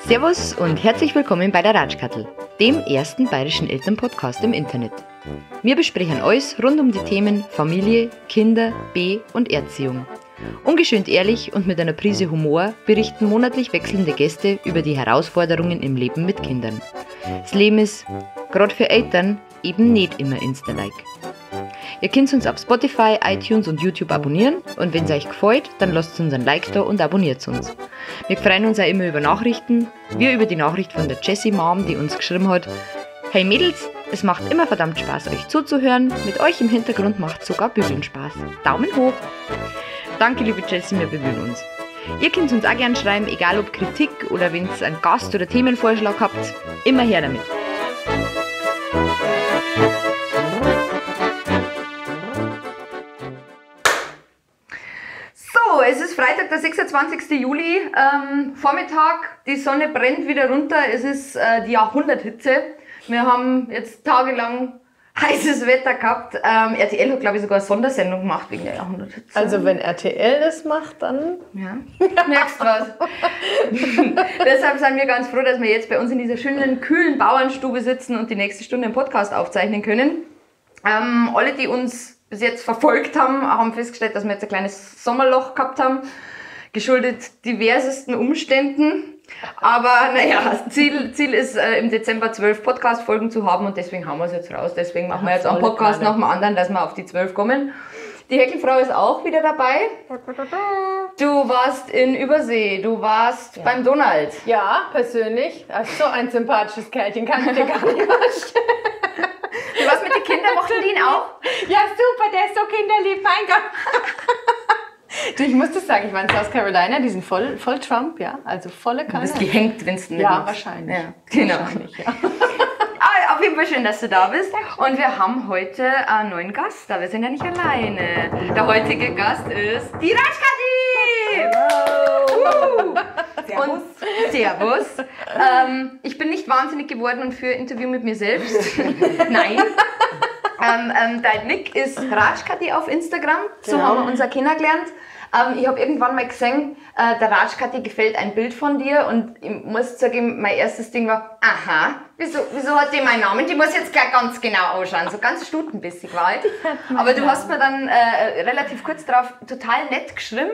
Servus und herzlich willkommen bei der Ratschkattel, dem ersten bayerischen Elternpodcast im Internet. Wir besprechen alles rund um die Themen Familie, Kinder, Be- und Erziehung. Ungeschönt ehrlich und mit einer Prise Humor berichten monatlich wechselnde Gäste über die Herausforderungen im Leben mit Kindern. Das Leben ist, gerade für Eltern, eben nicht immer Insta-like. Ihr könnt uns auf Spotify, iTunes und YouTube abonnieren und wenn es euch gefällt, dann lasst uns einen Like da und abonniert uns. Wir freuen uns auch immer über Nachrichten, wir über die Nachricht von der Jessie Mom, die uns geschrieben hat: Hey Mädels, es macht immer verdammt Spaß, euch zuzuhören, mit euch im Hintergrund macht sogar Bügeln Spaß. Daumen hoch! Danke liebe Jessie, wir bemühen uns. Ihr könnt uns auch gerne schreiben, egal ob Kritik oder wenn ihr einen Gast- oder Themenvorschlag habt, immer her damit. Es ist Freitag, der 26. Juli, Vormittag, die Sonne brennt wieder runter, es ist die Jahrhunderthitze. Wir haben jetzt tagelang heißes Wetter gehabt. RTL hat, glaube ich, sogar eine Sondersendung gemacht wegen der Jahrhunderthitze. Also wenn RTL das macht, dann... Ja, merkst was. Deshalb sind wir ganz froh, dass wir jetzt bei uns in dieser schönen, kühlen Bauernstube sitzen und die nächste Stunde einen Podcast aufzeichnen können. Alle, die uns bis jetzt verfolgt haben festgestellt, dass wir jetzt ein kleines Sommerloch gehabt haben, geschuldet diversesten Umständen. Aber naja, Ziel ist im Dezember 12 Podcast-Folgen zu haben und deswegen haben wir es jetzt raus. Deswegen machen wir jetzt einen Podcast nach dem anderen, dass wir auf die 12 kommen. Die Häkelfrau ist auch wieder dabei. Du warst in Übersee, du warst beim Donald. Ja, persönlich. So ein sympathisches Kerlchen, kann ich dir gar nicht vorstellen. Du warst mit den Kindern, mochten die ihn auch? Ja, super, der ist so kinderlieb, mein Gott. Du, ich muss das sagen, ich war in South Carolina, die sind voll Trump, ja, also volle Kanne. Du bist gehängt, wenn es nicht Ja, wahrscheinlich. Ja, genau. Wahrscheinlich, ja. Auf jeden Fall schön, dass du da bist. Und wir haben heute einen neuen Gast da. Wir sind ja nicht alleine. Der heutige Gast ist die Ratschkattel! Servus. Und Servus. Ich bin nicht wahnsinnig geworden und für Interview mit mir selbst. Nein. Dein Nick ist Ratschkattel auf Instagram. So Genau. haben wir uns auch kennengelernt. Ich habe irgendwann mal gesehen, der Ratschkattel gefällt ein Bild von dir und ich muss sagen, mein erstes Ding war, aha, wieso hat die meinen Namen? Die muss jetzt gleich ganz genau ausschauen, so ganz stutenbissig war ich. Aber du hast mir dann relativ kurz darauf total nett geschrieben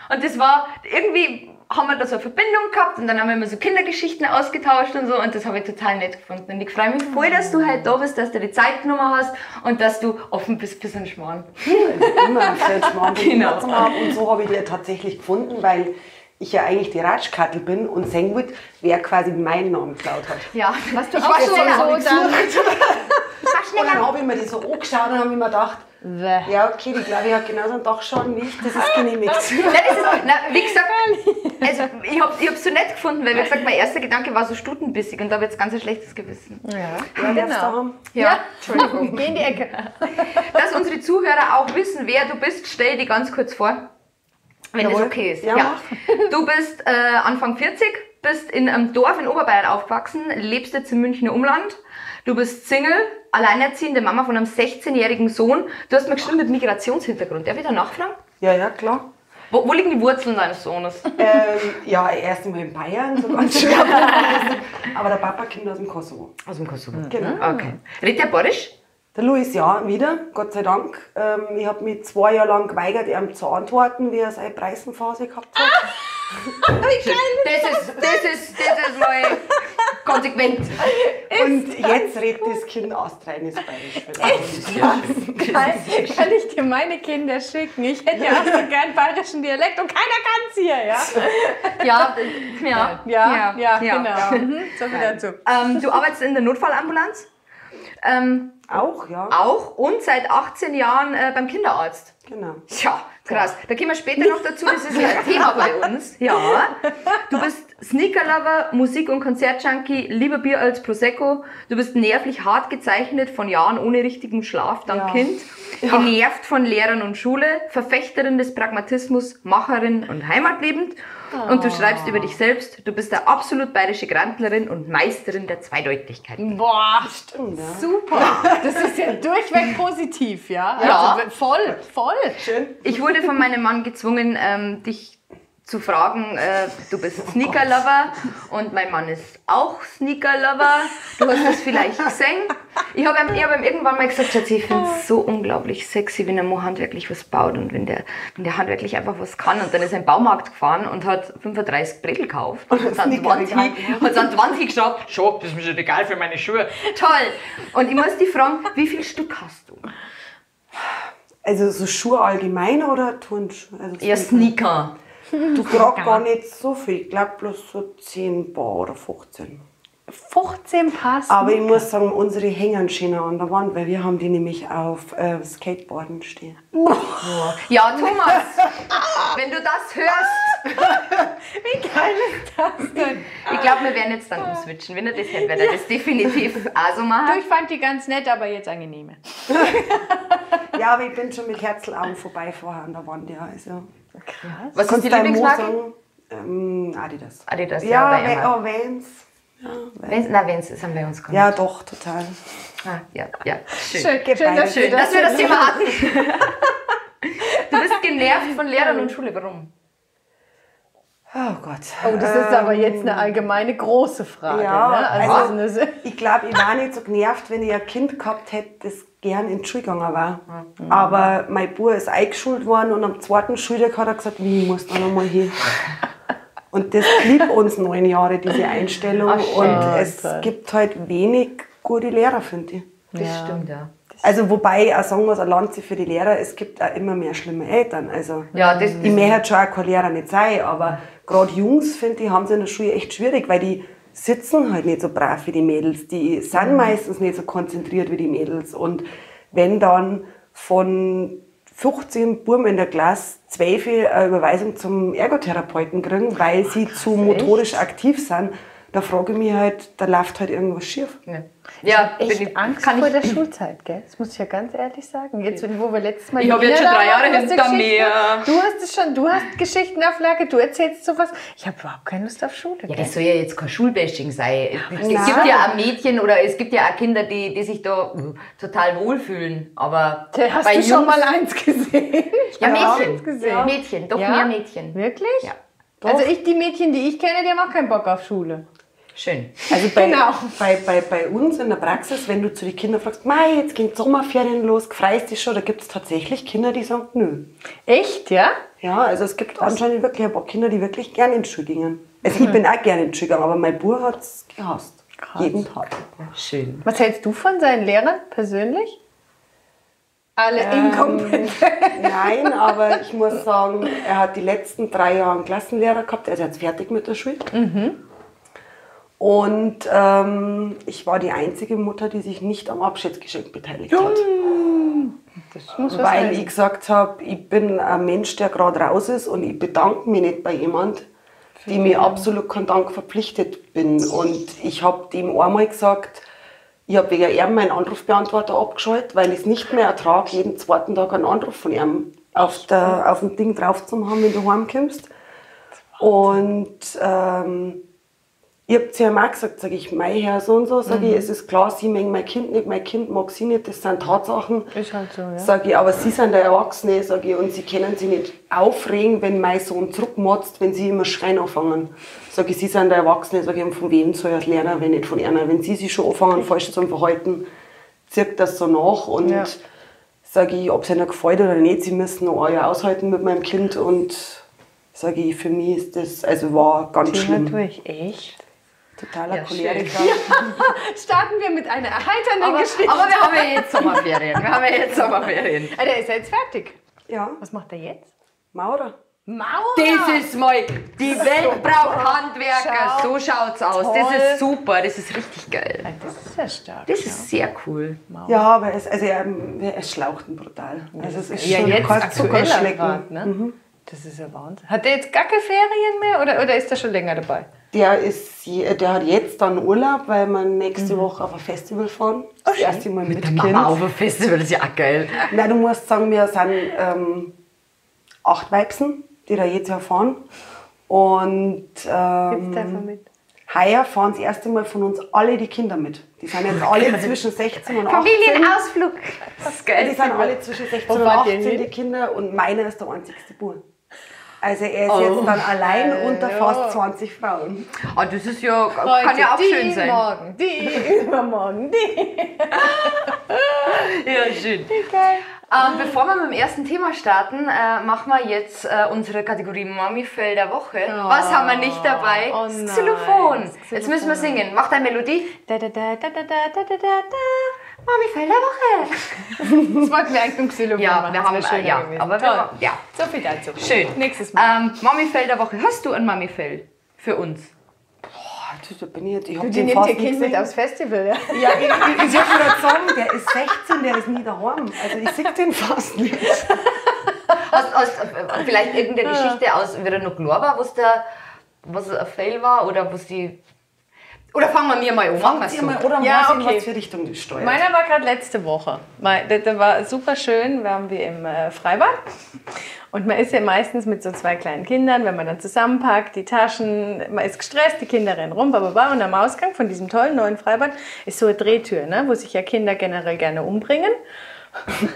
und das war irgendwie, haben wir da so eine Verbindung gehabt und dann haben wir immer so Kindergeschichten ausgetauscht und so und das habe ich total nett gefunden. Und ich freue mich voll, dass du heute da bist, dass du die Zeit genommen hast und dass du offen bist für so einen Schmarrn. Immer für den Schmarrn, den Genau. ich gemacht habe. Und so habe ich die tatsächlich gefunden, weil ich ja eigentlich die Ratschkattel bin und sehen wollte, wer quasi meinen Namen geklaut hat. Ja, Was du ich auch war so, schneller. dann... Und dann habe ich mir das so angeschaut und habe mir gedacht, ja okay, die glaube ich hat genauso einen Dachschaden wie ich, das ist genehmigt. Wie gesagt, also ich hab's so nett gefunden, weil wie gesagt, mein erster Gedanke war so stutenbissig und da habe ich jetzt ganz ein schlechtes Gewissen. Ja, Ja, darfst du haben? Ja. Entschuldigung. Geh in die Ecke. Dass unsere Zuhörer auch wissen, wer du bist, stell dich ganz kurz vor, wenn Jawohl. das okay ist. Ja. Du bist Anfang 40, bist in einem Dorf in Oberbayern aufgewachsen, lebst jetzt im Münchner Umland. Du bist Single, alleinerziehende Mama von einem 16-jährigen Sohn. Du hast mir geschrieben mit Migrationshintergrund. Darf ich da nachfragen? Ja, klar. Wo liegen die Wurzeln deines Sohnes? Ja, erst einmal in Bayern, so ganz schön. Aber der Papa kommt aus dem Kosovo. Aus dem Kosovo. Genau. Okay. Redet der Bayerisch? Der Luis, ja, wieder, Gott sei Dank. Ich habe mich 2 Jahre lang geweigert, ihm zu antworten, wie er seine Preisenphase gehabt hat. Das ist mal konsequent. Und jetzt redet das Kind astreines Bayerisch. Ja. Kann ich dir meine Kinder schicken? Ich hätte ja auch so gern bayerischen Dialekt und keiner kann's hier, ja? Ja, genau. So viel dazu. Du arbeitest in der Notfallambulanz? Auch, ja. Auch und seit 18 Jahren beim Kinderarzt. Genau. Tja, krass. Da kommen wir später noch dazu, das ist ja ein Thema bei uns. Ja. Du bist Sneaker-Lover, Musik- und Konzertjunkie, lieber Bier als Prosecco. Du bist nervlich hart gezeichnet von Jahren ohne richtigen Schlaf dank Kind. Genervt von Lehrern und Schule, Verfechterin des Pragmatismus, Macherin und heimatlebend. Und du schreibst über dich selbst, du bist eine absolut bayerische Grantlerin und Meisterin der Zweideutigkeit. Boah, Stimmt, ja. super. Das ist ja durchweg positiv, ja? Ja. Also, voll. Schön. Ich wurde von meinem Mann gezwungen, dich zu fragen, du bist Sneaker-Lover und mein Mann ist auch Sneaker-Lover. Du hast das vielleicht gesehen. Ich hab ihm irgendwann mal gesagt, Schatz, ich finde es so unglaublich sexy, wenn der Mo handwerklich was baut und wenn der handwerklich einfach was kann. Und dann ist er in den Baumarkt gefahren und hat 35 Bredel gekauft und hat dann 20 geschnappt. Schau, das ist mir schon egal für meine Schuhe. Toll. Und ich muss dich fragen, wie viel Stück hast du? Also so Schuhe allgemein oder Turnschuhe? Also Ja, Sneaker. Du tragst gar nicht so viel. Ich glaube bloß so 10 Paar oder 15. 15 Paar. Aber ich muss sagen, unsere hängen schön an der Wand, weil wir haben die nämlich auf Skateboarden stehen. Ja, Thomas, wenn du das hörst, Wie geil ist das denn? ich glaube, wir werden jetzt dann umswitchen. Wenn er das hört, wird er das definitiv auch so Du, machen. ich fand die ganz nett, aber jetzt angenehme. Ja, aber ich bin schon mit Herzlaugen vorbeifahren an der Wand, ja. Also, Was ist kannst die deinem Mo Lieblingsmarke? sagen? Adidas. Adidas, Ja, bei Emma. Vans. Vans, das haben wir uns gemacht. Ja, doch, total. Ah, ja, schön. Schön, dass Schön, dass wir das Thema hatten. Du bist genervt von Lehrern und Schule. Warum? Oh Gott. Oh, das ist aber jetzt eine allgemeine große Frage. Ja, Ne? also ich glaube, ich war nicht so genervt, wenn ich ein Kind gehabt hätte, das gern in die Schule gegangen war. Aber mein Bub ist eingeschult worden und am zweiten Schultag hat er gesagt, ich muss da nochmal hin. Und das blieb uns 9 Jahre, diese Einstellung. Und es gibt halt wenig gute Lehrer, finde ich. Das stimmt, ja. Also wobei ich auch sagen muss, ein Land für die Lehrer, es gibt auch immer mehr schlimme Eltern. Also Ja, das ich möchte schon auch kein Lehrer nicht sein, aber gerade Jungs, finde ich, haben es in der Schule echt schwierig, weil die sitzen halt nicht so brav wie die Mädels. Die sind meistens nicht so konzentriert wie die Mädels. Und wenn dann von 15 Buben in der Klasse 12 eine Überweisung zum Ergotherapeuten kriegen, weil sie zu motorisch aktiv sind, da frage ich mich halt, da läuft halt irgendwas schief. Ja, echt Angst vor der Schulzeit, gell? Das muss ich ja ganz ehrlich sagen. Jetzt, wo wir letztes Mal... Ich habe jetzt schon 3 Jahre hinter mir. Du hast Geschichten auf Lager, du erzählst sowas. Ich habe überhaupt keine Lust auf Schule. Ja, das soll ja jetzt kein Schulbashing sein. Es gibt ja auch Mädchen oder es gibt ja auch Kinder, die sich da total wohlfühlen. Aber Hast bei du schon Jungs- mal eins gesehen? Ja, Mädchen. Mädchen. Mädchen, doch Ja? mehr Mädchen. Wirklich? Ja. Also die Mädchen, die ich kenne, die haben auch keinen Bock auf Schule. Schön. Also bei, Genau. bei uns in der Praxis, wenn du zu den Kindern fragst, Mei, jetzt gehen die Sommerferien los, freust dich schon, da gibt es tatsächlich Kinder, die sagen, nö. Echt, ja? Ja, also es gibt anscheinend wirklich ein paar Kinder, die wirklich gerne in die Schule gingen. Also ich bin auch gerne in die Schule gegangen, aber mein Bub hat es gehasst. Jeden Tag. Schön. Was hältst du von seinen Lehrern persönlich? Alle inkompetent. Nein, aber ich muss sagen, er hat die letzten 3 Jahre einen Klassenlehrer gehabt, er ist jetzt fertig mit der Schule. Und ich war die einzige Mutter, die sich nicht am Abschiedsgeschenk beteiligt hat. Das muss was Weil heißen. ich gesagt habe, ich bin ein Mensch, der gerade raus ist und ich bedanke mich nicht bei jemand, die mir absolut keinen Dank verpflichtet bin. Und ich habe dem einmal gesagt, ich habe wegen ihm meinen Anrufbeantworter abgeschaltet, weil ich es nicht mehr ertrage, jeden zweiten Tag einen Anruf von ihm auf dem Ding drauf zu haben, wenn du heimkommst. Und ich habe zu ihm auch gesagt, sage ich, mein Herr so und so, sage ich, es ist klar, Sie mögen mein Kind nicht, mein Kind mag Sie nicht, das sind Tatsachen. Ist halt so, ja. Sage ich, aber Sie sind der Erwachsene, sage ich, und Sie können sich nicht aufregen, wenn mein Sohn zurückmotzt, wenn Sie immer schreien anfangen. Sage ich, Sie sind der Erwachsene, sage ich, und von wem soll er das lernen, wenn nicht von einer. Wenn Sie sich schon anfangen, falsch zu verhalten, zieht das so nach und Ja. sage ich, ob es Ihnen gefällt oder nicht, Sie müssen noch ein Jahr aushalten mit meinem Kind und sage ich, für mich ist das, also war ganz Thema schlimm. durch. Echt? Totaler Ja, Choleriker. Starten wir mit einer erheiternden Geschichte. Aber wir haben ja jetzt Sommerferien. Der ist ja jetzt fertig. Ja, Was macht er jetzt? Maurer. Mauer! Das ist mal, die Welt braucht Handwerker. Schau. So schaut's aus. Das Toll. ist super, das ist richtig geil. Das ist ja stark. Das ist sehr cool. Ja, aber er schlaucht ihn brutal. Also es ist Ja, schon jetzt kein aktueller Zuckerschlecken. Grad, ne? Das ist ja Wahnsinn. Hat der jetzt gar keine Ferien mehr oder ist der schon länger dabei? Der hat jetzt dann Urlaub, weil wir nächste Woche auf ein Festival fahren. Das erste Mal mit Kind. Mama auf ein Festival, das ist ja auch geil. Nein, du musst sagen, wir sind 8 Weibsen, die da jetzt Jahr fahren. Und Gibt's davon mit? heuer fahren das erste Mal von uns alle die Kinder mit. Die sind jetzt alle zwischen 16 und 18. Familienausflug. Das ist geil. Die sind alle zwischen 16 und 18, die Kinder. Und meiner ist der einzigste Bub. Also er ist jetzt dann allein unter fast 20 Frauen. Ah, das ist ja, kann ja auch schön sein. Morgen, die, übermorgen, die. Ja, schön. Geil. Bevor wir mit dem ersten Thema starten, machen wir jetzt unsere Kategorie Mami-Fail der Woche. Was haben wir nicht dabei? Oh das nein, Xylophon. das Jetzt müssen wir singen. Mach deine Melodie. Da, da, da, da, da, da, da, da. Mami-Fail der Woche. Das wollten wir eigentlich im Xylophon Ja, machen. wir das haben, wär schöner ja, gewesen. aber wir Toll. haben, ja. So viel dazu. Schön. Nächstes Mal. Mami-Fail der Woche. Hast du einen Mami-Fail für uns? Da bin ich jetzt, ich hab Die den nimmt fast ihr nicht Kind mit gesehen. aufs Festival, ja? Ja, ich wollte gerade sagen, der ist 16, der ist nie daheim. Also ich sehe den fast nicht. Vielleicht irgendeine Geschichte aus, wie er noch klar war, was ein Fail war oder was die... Oder fangen wir mir mal an. Machen Fangt wir ihr mal so. oder Ja, mal sehen, okay. was für Richtung die steuert. Meiner war gerade letzte Woche. Das war super schön. Waren wir im Freibad. Und man ist ja meistens mit so 2 kleinen Kindern, wenn man dann zusammenpackt, die Taschen, man ist gestresst, die Kinder rennen rum, bababa. Und am Ausgang von diesem tollen neuen Freibad ist so eine Drehtür, ne, wo sich ja Kinder generell gerne umbringen.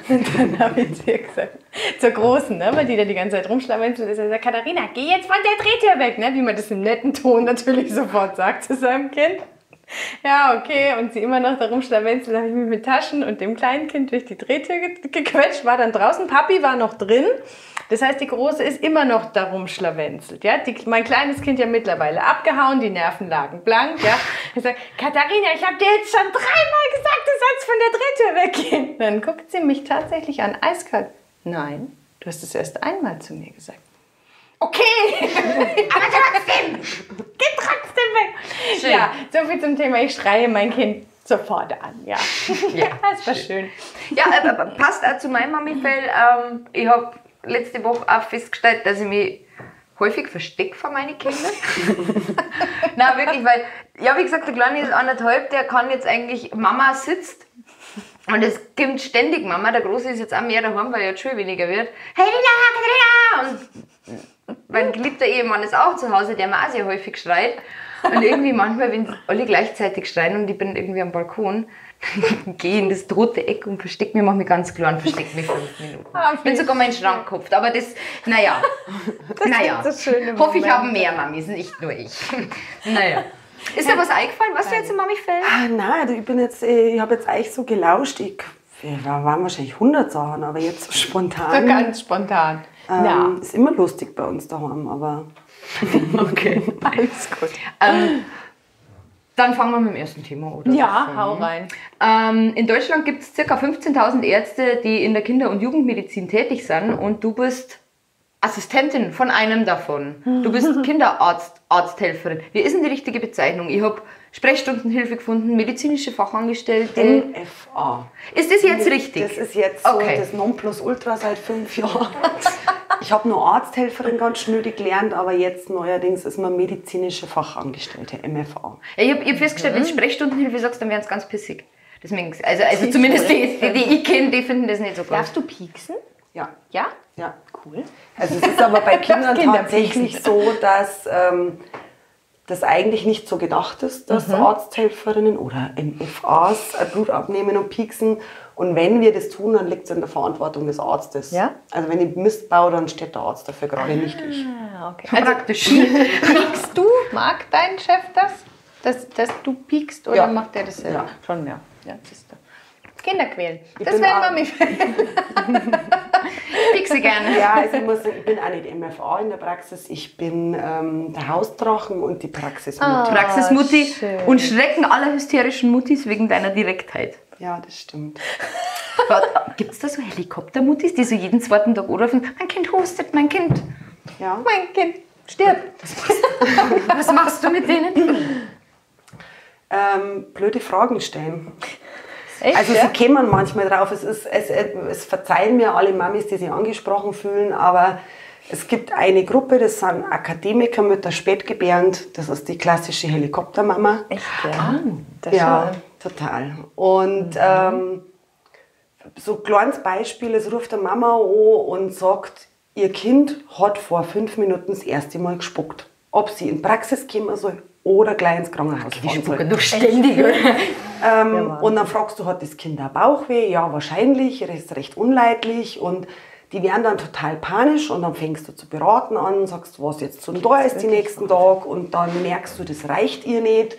Und dann habe ich zu ihr gesagt, zur Großen, ne, weil die da die ganze Zeit rumschlawenzelt ist, sagt, Katharina, geh jetzt von der Drehtür weg, ne, wie man das im netten Ton natürlich sofort sagt zu seinem Kind. Ja, okay, und sie immer noch da rumschlawenzelt, habe ich mich mit Taschen und dem kleinen Kind durch die Drehtür gequetscht, war dann draußen, Papi war noch drin. Das heißt, die Große ist immer noch da rumschlawenzelt. Ja? Mein kleines Kind ja mittlerweile abgehauen, die Nerven lagen blank. Ja? Ich sage, Katharina, ich habe dir jetzt schon 3-mal gesagt, du sollst von der Drehtür weggehen. Dann guckt sie mich tatsächlich an, eiskalt. Nein, du hast es erst einmal zu mir gesagt. Okay, aber trotzdem, geh trotzdem weg. Schön. Ja, so viel zum Thema, ich schreie mein Kind sofort an. Ja, Ja, das war schön. Ja, passt auch zu meinem Mami-Fail. Ich habe letzte Woche auch festgestellt, dass ich mich häufig verstecke vor meinen Kindern. Nein, wirklich, weil, ja, wie gesagt, der Kleine ist 1,5, der kann jetzt eigentlich, Mama sitzt und es kommt ständig Mama, der Große ist jetzt auch mehr daheim, weil er jetzt schon weniger wird. Hey, Lila, und mein geliebter Ehemann ist auch zu Hause, der mir auch sehr häufig schreit. Und irgendwie manchmal, wenn alle gleichzeitig schreien und ich bin irgendwie am Balkon, gehe in das tote Eck und verstecke mich, mache mich ganz klar und verstecke mich 5 Minuten. Ich bin sogar meinen Schrank gehupft, aber das, naja. sind so schöne Hoffe, ich Momente. habe mehr Mamis, nicht nur ich. Naja. Ist dir was eingefallen, was dir jetzt im Mami-Fail? Nein, ich habe jetzt eigentlich so gelauscht. Wir waren wahrscheinlich 100 Sachen, aber jetzt so spontan. So ganz spontan. Ja, Ist immer lustig bei uns daheim, aber Okay. alles gut. Dann fangen wir mit dem ersten Thema, oder? Ja, hau rein. In Deutschland gibt es ca. 15.000 Ärzte, die in der Kinder- und Jugendmedizin tätig sind und du bist Assistentin von einem davon. Du bist Kinderarzthelferin. Wie ist denn die richtige Bezeichnung? Ich habe Sprechstundenhilfe gefunden, medizinische Fachangestellte. MFA. Ist das jetzt richtig? Das ist jetzt so Okay. das Nonplusultra seit 5 Jahren. Ich habe nur Arzthelferin ganz schnödig gelernt, aber jetzt neuerdings ist man medizinische Fachangestellte, MFA. Ja, ich hab festgestellt, wenn du Sprechstundenhilfe sagst, dann werden sie ganz pissig. Deswegen, also zumindest die ich kenne, die finden das nicht so gut. Darfst du pieksen? Ja. Ja? Ja. Cool. Also es ist aber bei Kindern Kinder tatsächlich so, dass das eigentlich nicht so gedacht ist, dass Arzthelferinnen oder MFAs Blut abnehmen und pieksen. Und wenn wir das tun, dann liegt es in der Verantwortung des Arztes. Ja? Also wenn ich Mist baue, dann steht der Arzt dafür, gerade nicht ich. Ah, okay. Also, Praktisch. piekst du? Mag dein Chef das? Dass du piekst oder Ja. macht der das selber? Ja. Schon, ja. Ja, siehst du. Kinder quälen. Das bin werden auch- wir mit. Piekse gerne. Ja, also ich muss sagen, ich bin auch nicht MFA in der Praxis. Ich bin der Hausdrachen und die Praxismutti. Praxismutti schön. und Schrecken aller hysterischen Muttis wegen deiner Direktheit. Ja, das stimmt. Gibt es da so Helikoptermuttis, die so jeden zweiten Tag anrufen, mein Kind hustet, mein Kind. Ja. Mein Kind stirbt. Was machst du mit denen? Blöde Fragen stellen. Echt, Also ja? sie kommen manchmal drauf, es verzeihen mir alle Mamis, die sich angesprochen fühlen, aber es gibt eine Gruppe, das sind Akademikermütter spätgebärend, das ist die klassische Helikoptermama. Echt, ja. Das Ja, schon. total. Und so ein kleines Beispiel, es ruft eine Mama an und sagt, ihr Kind hat vor 5 Minuten das erste Mal gespuckt. Ob sie in die Praxis kommen soll oder gleich ins Krankenhaus fahren soll. Doch ständig. Und dann fragst du, hat das Kind auch Bauchweh? Ja, wahrscheinlich, das ist recht unleidlich und die werden dann total panisch und dann fängst du zu beraten an, sagst, was jetzt so da ist die nächsten Tage und dann merkst du, das reicht ihr nicht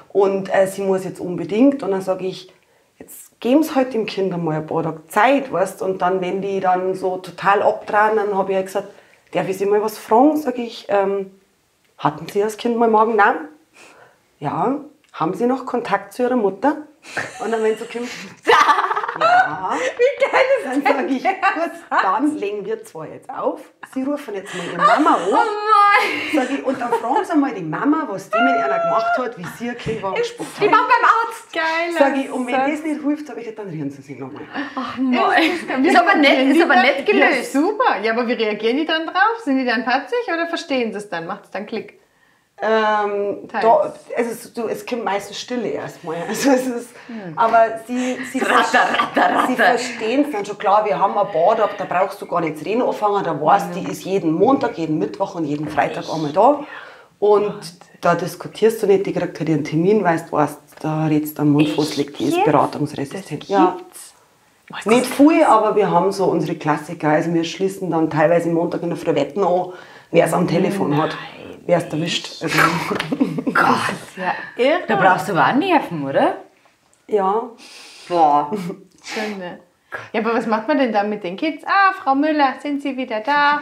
und sie muss jetzt unbedingt und dann sage ich, jetzt geben sie halt dem Kind einmal ein paar Tage Zeit, weißt? Und dann, wenn die dann so total abdrehen, dann habe ich halt gesagt, darf ich Sie mal was fragen? Sage ich, hatten Sie als Kind mal Magen-Darm? Ja. Haben Sie noch Kontakt zu Ihrer Mutter? Und dann, wenn so kommt, ja. Wie geil ist das? Dann sage ich, gut, dann legen wir zwei jetzt auf. Sie rufen jetzt mal Ihre Mama an. Sag ich, und dann fragen Sie mal die Mama, was die mit einer gemacht hat, wie sie ihr Kind war gespuckt hat. Die waren beim Arzt. Geil. Sag ich, und wenn das nicht hilft, sag ich, dann rühren Sie sich nochmal. Ach nein. Ist aber nett gelöst. Ja, super. Ja, aber wie reagieren die dann drauf? Sind die dann patzig oder verstehen sie es dann? Macht es dann Klick? Es kommt meistens Stille erstmal. Also aber sie verstehen es dann schon. Klar, wir haben ein Bad, da brauchst du gar nicht das Reden anfangen. Da weißt die ist jeden Montag, jeden Mittwoch und jeden Freitag einmal da. Und da diskutierst du nicht, die kriegt halt ihren Termin, weil du weißt, da redest du am Mund, was liegt, die ist beratungsresistent. Ja. Nicht viel, aber wir haben so unsere Klassiker. Also wir schließen dann teilweise Montag in der Früh Wetten an, wer es am Telefon hat. Wer es erwischt. Also. Gott, ja irre. Da brauchst du aber auch Nerven, oder? Ja. Boah. Schön, ne? Ja, aber was macht man denn dann mit den Kids? Ah, Frau Müller, sind Sie wieder da?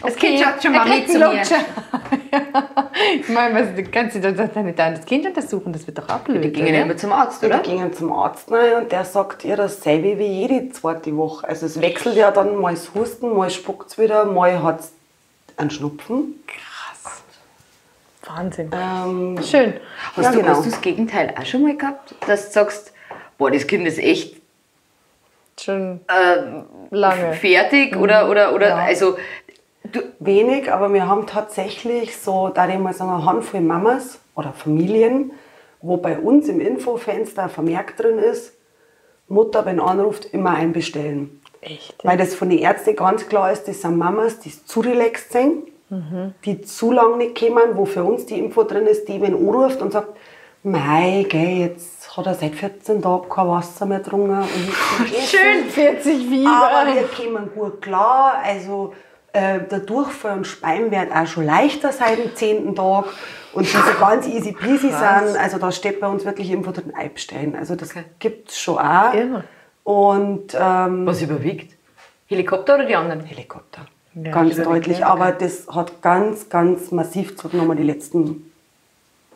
Das Kind schaut schon mal mit zu mir. Ich meine, du kannst doch nicht das Kind untersuchen, das wird doch auch blöd. Die gingen ja immer zum Arzt, oder? Die gingen zum Arzt rein und der sagt ihr dasselbe wie jede zweite Woche. Also es wechselt ja dann, mal das Husten, mal spuckt es wieder, mal hat es einen Schnupfen. Wahnsinn. Schön. Hast du das Gegenteil auch schon mal gehabt? Dass du sagst, boah, das Kind ist echt schon lange fertig oder ja. Also wenig, aber wir haben tatsächlich so, da ich mal sagen, eine Handvoll Mamas oder Familien, wo bei uns im Infofenster vermerkt drin ist, Mutter, wenn anruft, immer einbestellen. Echt? Weil das von den Ärzten ganz klar ist, das sind Mamas, die zu relaxed sind, die zu lange nicht kommen, wo für uns die Info drin ist, die wenn anruft und sagt, mei, gell, jetzt hat er seit 14 Tagen kein Wasser mehr getrunken. Und schön, 40 Fieber. Aber wir kommen gut klar, also der Durchfall und Speien werden auch schon leichter seit dem 10. Tag und die so ganz easy peasy sind, also da steht bei uns wirklich Info drin, einbestellen, also das gibt es schon auch. Irre. Und was überwiegt? Helikopter oder die anderen? Helikopter. Ja, ganz deutlich, aber das hat ganz, ganz massiv zugenommen die letzten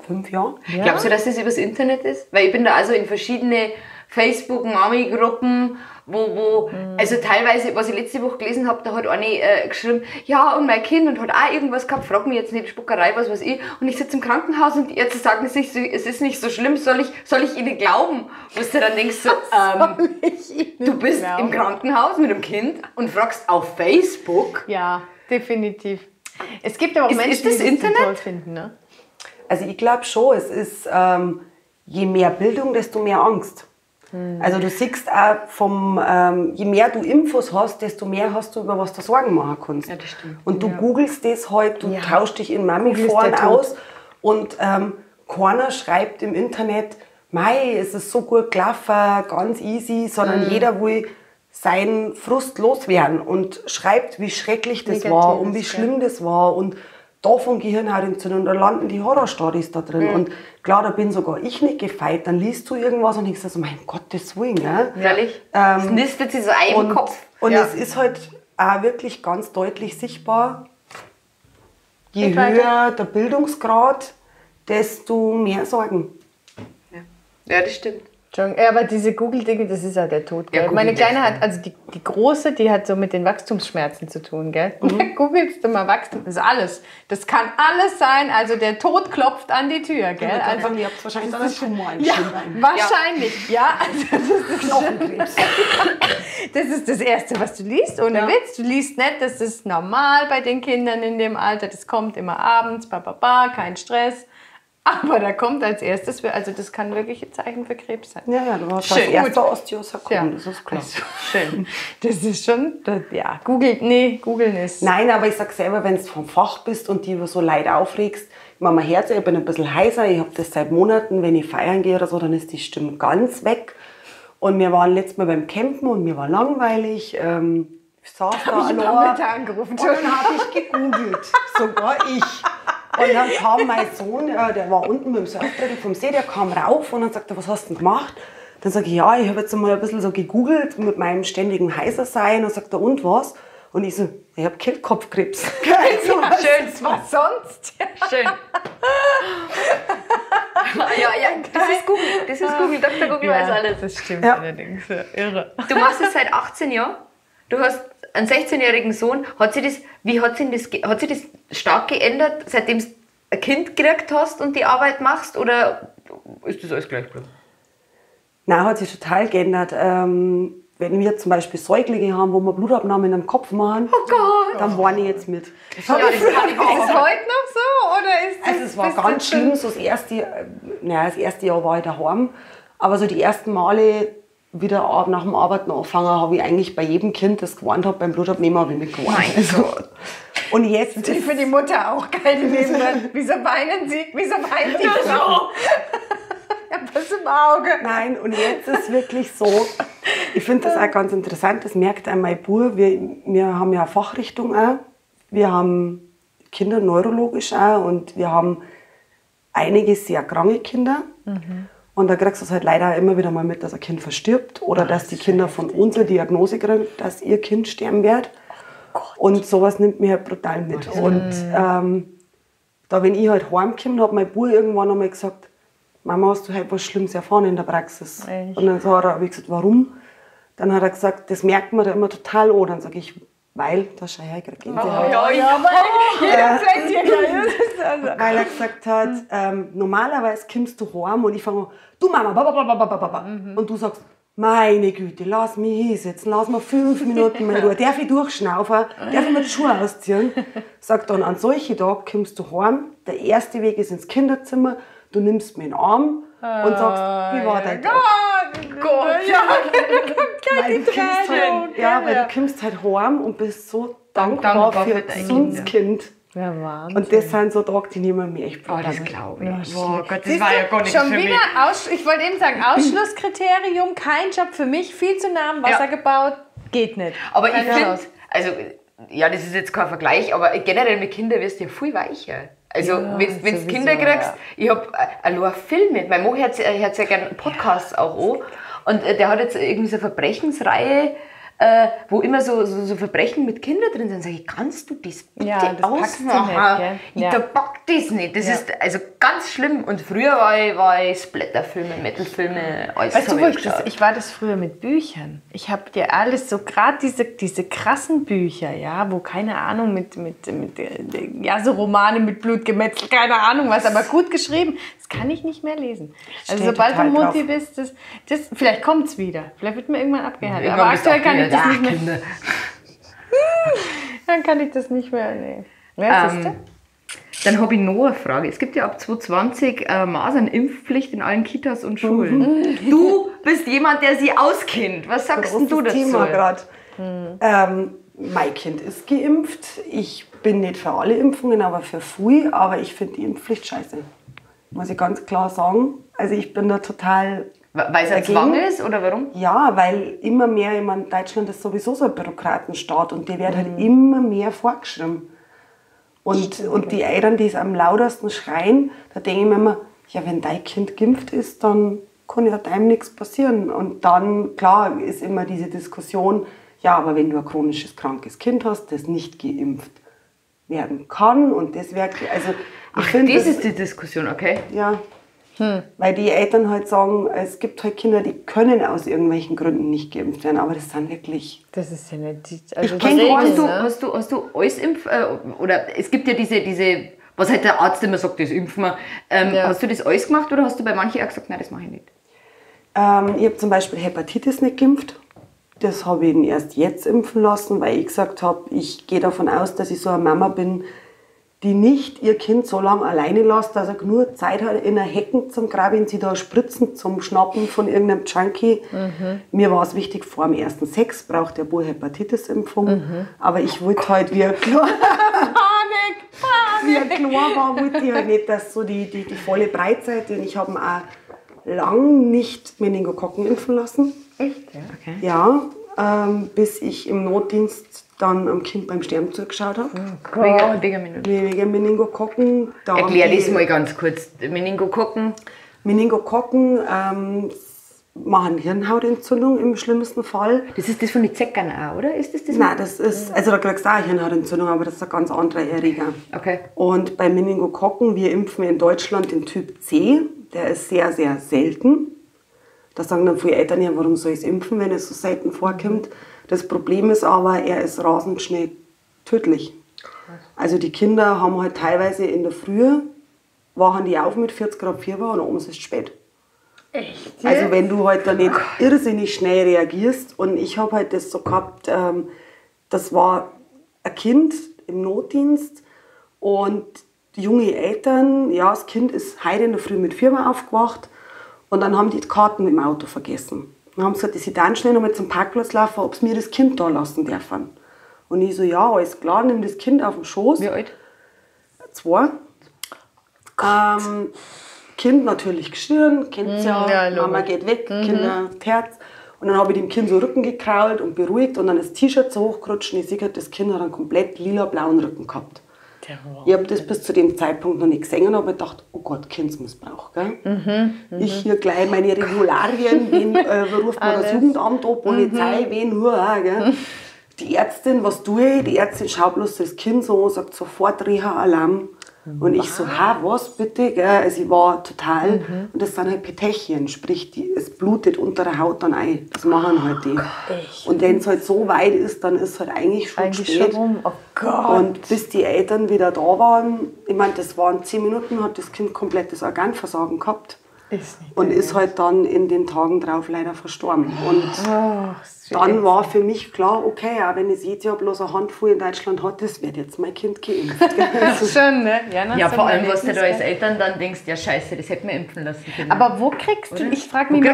5 Jahre. Ja. Glaubst du, dass das übers Internet ist? Weil ich bin da also in verschiedene Facebook-Mami-Gruppen, wo also teilweise, was ich letzte Woche gelesen habe, da hat eine geschrieben, ja, und mein Kind und hat auch irgendwas gehabt, frag mich jetzt nicht, Spuckerei, was weiß ich, und ich sitze im Krankenhaus und die Ärzte sagen, es ist nicht so schlimm, soll ich ihnen glauben? Wo du dann denkst, so, du bist im Krankenhaus mit dem Kind und fragst auf Facebook? Ja, definitiv. Es gibt aber auch Menschen, das die das Internet? toll finden, ne? Also ich glaube schon, es ist, je mehr Bildung, desto mehr Angst. Also du siehst auch, je mehr du Infos hast, desto mehr hast du, über was du Sorgen machen kannst. Ja, das stimmt. Und du googelst das halt, du tauschst dich in Mami-Foren aus und keiner schreibt im Internet, mei, es ist so gut gelaufen, ganz easy, sondern jeder will seinen Frust loswerden und schreibt, wie schrecklich das war und wie schlimm das war und davon Gehirnhautentzündung, da landen die Horrorstories da drin. Und klar, da bin sogar ich nicht gefeit. Dann liest du irgendwas und denkst so, mein Gottes Willen. Gell? Ehrlich? Das nistet sich so ein im Kopf. Und es ist halt auch wirklich ganz deutlich sichtbar, je höher der Bildungsgrad, desto mehr Sorgen. Ja, das stimmt. Ja, aber diese Google-Dinge, das ist ja der Tod, gell? Ja, Meine Kleine hat, also die Große, die hat so mit den Wachstumsschmerzen zu tun, gell? Googelst du mal Wachstum, das ist alles. Das kann alles sein, also der Tod klopft an die Tür, gell? Ja, also, ihr habt wahrscheinlich dann schon mal ja, wahrscheinlich, ja. Also das ist Knochenkrebs. Das ist das Erste, was du liest, ohne Witz. Du liest nicht, das ist normal bei den Kindern in dem Alter, das kommt immer abends, kein Stress. Aber da kommt als erstes, also das kann wirklich ein Zeichen für Krebs sein. Ja, du hast Schön, als erster gut. Osteosarkom, Ja. das ist klar. Also, schön. Das ist schon, ja, googeln ist... Nein, aber ich sag selber, wenn du vom Fach bist und die über so Leid aufregst, Mama Herz, ich bin ein bisschen heiser, ich habe das seit Monaten, wenn ich feiern gehe oder so, dann ist die Stimme ganz weg. Und wir waren letztes Mal beim Campen und mir war langweilig. Ich saß da allein angerufen. und dann habe ich gegoogelt, sogar ich. Und dann kam mein Sohn, der war unten mit dem Surfbrett vom See, der kam rauf und dann sagte, was hast du denn gemacht? Dann sage ich, ja, ich habe jetzt mal ein bisschen so gegoogelt mit meinem ständigen Heisersein. Und sagt er, und was? Und ich so, ich habe Kehlkopfkrebs. Ja, schön, was sonst? Schön. ja, das ist Google. Dr. Google weiß alles. Das stimmt Ja. allerdings. Ja, irre. Du machst es seit 18 Jahren. Du hast einen 16-jährigen Sohn. Hat sich das stark geändert, seitdem du ein Kind gekriegt hast und die Arbeit machst? Oder ist das alles gleich geblieben? Nein, hat sich total geändert. Wenn wir zum Beispiel Säuglinge haben, wo wir Blutabnahmen am Kopf machen, dann warne ich jetzt mit. Ist es heute noch so? Oder ist das, Also es war ganz schlimm, so das erste Jahr war ich daheim, aber so die ersten Male wieder nach dem Arbeiten angefangen, habe ich eigentlich bei jedem Kind, das gewarnt hat, beim Blutabnehmen habe ich mitgewarnt. Mein Gott. Und jetzt Das ist für die Mutter auch geil gewesen. Wieso weinen sie? Wieso weint die so? Ja, was im Auge. Nein, und jetzt ist wirklich so, ich finde das auch ganz interessant, das merkt auch mein Bub, wir haben ja eine Fachrichtung auch, wir haben Kinder neurologisch auch und wir haben einige sehr kranke Kinder. Und da kriegst du es halt leider immer wieder mal mit, dass ein Kind verstirbt oder dass die Kinder von uns eine Diagnose kriegen, dass ihr Kind sterben wird. Und sowas nimmt mich halt brutal mit. Und da, wenn ich halt heimkomme, hat mein Bub irgendwann einmal gesagt, Mama, hast du halt was Schlimmes erfahren in der Praxis? Echt? Und dann habe ich gesagt, warum? Dann hat er gesagt, das merkt man da immer total an. Dann sage ich, weil, da schau ich gerade Gänsehaut. Jeder fängt hier gleich. Weil er gesagt hat, normalerweise kommst du heim und ich fange an, du Mama, baba. Und du sagst, meine Güte, lass mich hinsetzen, lass mir 5 Minuten mal Ruhe. Darf ich durchschnaufen? Darf ich mir die Schuhe ausziehen? Sagt dann, an solchen Tagen kommst du heim, der erste Weg ist ins Kinderzimmer, du nimmst mir in den Arm und sagst, wie war dein Tag? Gott, ja, Weil du kommst halt, weil du kommst halt heim und bist so dankbar für dein gesundes Kind. Ja, Wahnsinn. Und das sind so Tage, die nehmen mir echt brutal Das mit. glaube ich. Ja, Oh Gott, das Siehst war du, ja gar nichts schon für wieder mich. ich wollte eben sagen, Ausschlusskriterium, kein Job für mich, viel zu nah am Wasser gebaut, geht nicht. Aber ich Keine finde, Chance. also, ja, das ist jetzt kein Vergleich, aber generell mit Kindern wirst du ja viel weicher. Also, Ja, wenn du sowieso, Kinder kriegst, ja. ich habe allein Filme. Mein Mann hört sehr gerne Podcasts auch an. Und der hat jetzt irgendwie so eine Verbrechensreihe, wo immer so Verbrechen mit Kindern drin sind. Sag ich, kannst du das bitte Ja, das packst du ausmachen? nicht, gell? Ich Ja. pack das nicht. Das Ja. ist also ganz schlimm. Und früher war ich Splatterfilme, Metalfilme, alles Weißt du, hab wo ich geschaut. ich war das früher mit Büchern. Ich habe dir alles so, gerade diese krassen Bücher, ja, wo keine Ahnung, ja, so Romane mit Blutgemetzel, keine Ahnung was, aber gut geschrieben, das kann ich nicht mehr lesen. Also Steh sobald du total Mutti drauf. bist, vielleicht kommt es wieder. Vielleicht wird mir irgendwann abgehandelt. Irgendwann Aber bist du aktuell auch kann ich wieder das da, nicht mehr. Kinder. Dann kann ich das nicht mehr, nee. Ja, siehst du? Dann habe ich noch eine Frage. Es gibt ja ab 2020 Masernimpfpflicht in allen Kitas und Schulen. Du bist jemand, der sie auskennt. Was sagst denn du Großes dazu? Thema gerade. Mein Kind ist geimpft. Ich bin nicht für alle Impfungen, aber für viele. Aber ich finde die Impfpflicht scheiße. Muss ich ganz klar sagen. Also ich bin da total Weil es ein dagegen. Zwang ist oder warum? Ja, weil immer mehr, ich meine, Deutschland ist sowieso so ein Bürokratenstaat und die werden halt immer mehr vorgeschrieben. Und die Eltern, die es am lautesten schreien, da denke ich mir immer, ja, wenn dein Kind geimpft ist, dann kann ja deinem nichts passieren. Und dann, klar, ist immer diese Diskussion, ja, aber wenn du ein chronisches krankes Kind hast, das nicht geimpft werden kann und das wäre, also ich finde, Das ist die Diskussion, okay? ja, weil die Eltern halt sagen, es gibt halt Kinder, die können aus irgendwelchen Gründen nicht geimpft werden, aber das sind wirklich... Das ist ja nicht. Also Ich kenn die keinen, Regel, Hast du alles oder es gibt ja diese, was halt der Arzt immer sagt, das impfen wir. Ja. Hast du das alles gemacht oder hast du bei manchen auch gesagt, nein, das mache ich nicht? Ich habe zum Beispiel Hepatitis nicht geimpft. Das habe ich ihn erst jetzt impfen lassen, weil ich gesagt habe, ich gehe davon aus, dass ich so eine Mama bin, die nicht ihr Kind so lange alleine lässt, dass er genug Zeit hat, in einer Hecken zum Graben, sie da Spritzen zum Schnappen von irgendeinem Junkie. Mir war es wichtig, vor dem ersten Sex braucht der Bub Hepatitis-Impfung. Aber ich wollte halt, wie er klar war, wollte ich halt nicht, dass so die volle Breitseite. Und ich habe ihn auch lang nicht Meningokokken impfen lassen. Echt? Ja. Okay. Ja, bis ich im Notdienst dann am Kind beim Sterben zugeschaut habe. Wegen Meningokokken. Da Erklär das mal ganz kurz. Meningokokken. Meningokokken machen Hirnhautentzündung im schlimmsten Fall. Das ist das von den Zeckern auch, oder? Ist das? Nein, das ist, also da kriegst du auch Hirnhautentzündung, aber das ist ein ganz anderer Erreger. Okay. Und bei Meningokokken, wir impfen in Deutschland den Typ C, der ist sehr, sehr selten. Da sagen dann viele Eltern, ja, warum soll ich es impfen, wenn es so selten vorkommt. Das Problem ist aber, er ist rasend schnell tödlich. Also die Kinder haben halt teilweise in der Früh, wachen die auf mit 40 Grad Fieber und abends ist es spät. Echt? Also wenn du halt da nicht irrsinnig schnell reagierst. Und ich habe halt das so gehabt, das war ein Kind im Notdienst und die junge Eltern, ja, das Kind ist heute in der Früh mit Fieber aufgewacht und dann haben die Karten im Auto vergessen. Dann haben sie gesagt, dass sie dann schnell noch mal zum Parkplatz laufen, ob sie mir das Kind da lassen dürfen. Und ich so, ja, alles klar, nimm das Kind auf den Schoß. Wie alt? 2. Kind natürlich geschrien, kennt ja, Mama geht weg, Kinder, Herz. Und dann habe ich dem Kind so Rücken gekrault und beruhigt und dann das T-Shirt so hochgerutscht und ich sehe, das Kind hat einen komplett lila-blauen Rücken gehabt. Ich habe das bis zu dem Zeitpunkt noch nicht gesehen und habe gedacht, oh Gott, Kindsmissbrauch. Gell? Ich hier gleich meine Regularien, wen ruft man das Jugendamt an, Polizei, wen, gell? Die Ärztin, was tue ich? Die Ärztin schaut bloß das Kind so, sagt sofort Reha-Alarm. Und ich so, was bitte? Gell? Also ich war total, und das sind halt Petechien, sprich, es blutet unter der Haut dann ein. Das machen halt die. Echt? Und wenn es halt so weit ist, dann ist es halt eigentlich schon spät. Schon rum. Oh Gott. Und bis die Eltern wieder da waren, ich meine, das waren 10 Minuten, hat das Kind komplettes Organversagen gehabt. Ist nicht Und ist halt dann in den Tagen drauf leider verstorben. Und dann war für mich klar, okay, auch wenn es jedes Jahr bloß eine Handvoll in Deutschland hat, das wird jetzt mein Kind geimpft. Schon, ne? Ja, vor allem, was du da als Eltern dann denkst, ja scheiße, das hätten wir impfen lassen können. Aber wo kriegst du, ich frage mich,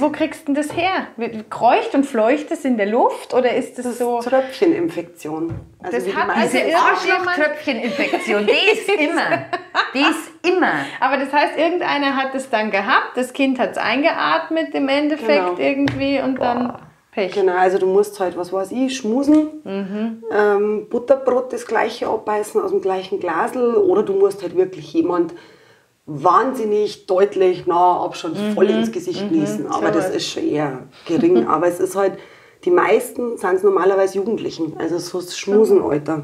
wo kriegst du das her? Kreucht und fleucht es in der Luft oder ist das so? Tröpfcheninfektion. Also Das wie die hat meisten- diese Arschloch-Tröpfcheninfektion, die ist immer. Die ist immer. Aber das heißt, irgendeiner hat es dann gehabt, das Kind hat es eingeatmet im Endeffekt Genau. irgendwie und dann Pech. Genau, also du musst halt, was weiß ich, schmusen, Butterbrot das gleiche abbeißen aus dem gleichen Glasel oder du musst halt wirklich jemand wahnsinnig deutlich nah Abstand voll ins Gesicht niesen. Aber das ist schon eher gering. Aber es ist halt, die meisten sind es normalerweise Jugendlichen, also so das Schmusenalter.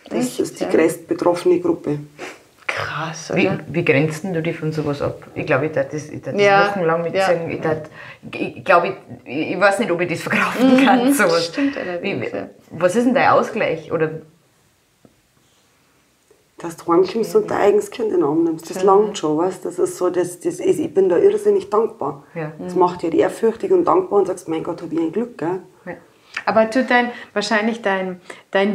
Das ist die größte betroffene Gruppe. Krass, Wie, oder? wie grenzt denn du dich von sowas ab? Ich glaube, ich darf das Ja, wochenlang mit ja. sagen. Ich glaube, ich weiß nicht, ob ich das verkraften kann. Sowas. Stimmt allerdings, ja. Was ist denn dein Ausgleich? Oder Dass du heimkommst und dein eigenes Kind in den Arm nimmst, das langt schon, weißt? Das ist so, ich bin da irrsinnig dankbar. Ja. Das macht dich ehrfürchtig und dankbar und sagst, mein Gott, hab ich ein Glück, gell? ja. Aber tut wahrscheinlich dein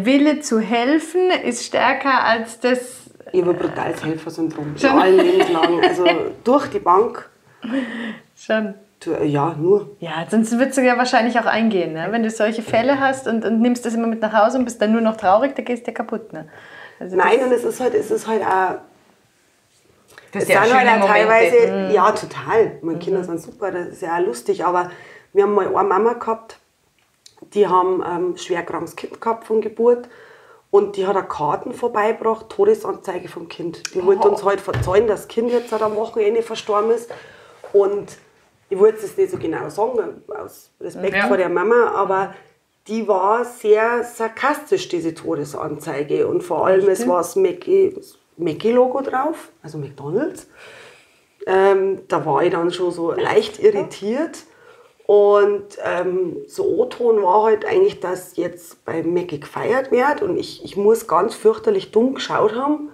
Wille zu helfen ist stärker als das. Ich habe ein brutales Helfersyndrom in allen Lebenslagen. Also durch die Bank, Schon. ja, nur. Ja, sonst würdest du ja wahrscheinlich auch eingehen, ne? Wenn du solche Fälle hast und nimmst das immer mit nach Hause und bist dann nur noch traurig, dann gehst du kaputt. Ne? Also Nein, und es ist halt auch, Das es ist ja sind halt schöne auch teilweise, Momente. ja total, meine Kinder sind super, das ist ja auch lustig, aber wir haben mal eine Mama gehabt, die haben schwer krankes Kind gehabt von Geburt und die hat eine Karten vorbeigebracht, Todesanzeige vom Kind. Die wollte uns halt verzeihen, dass das Kind jetzt halt am Wochenende verstorben ist und ich wollte es nicht so genau sagen, aus Respekt vor der Mama, aber die war sehr sarkastisch, diese Todesanzeige. Und vor allem, es war das Mackie-Logo drauf, also McDonald's. Da war ich dann schon so leicht irritiert. Und so O-Ton war halt eigentlich, dass jetzt bei Mackie gefeiert wird. Und ich muss ganz fürchterlich dumm geschaut haben.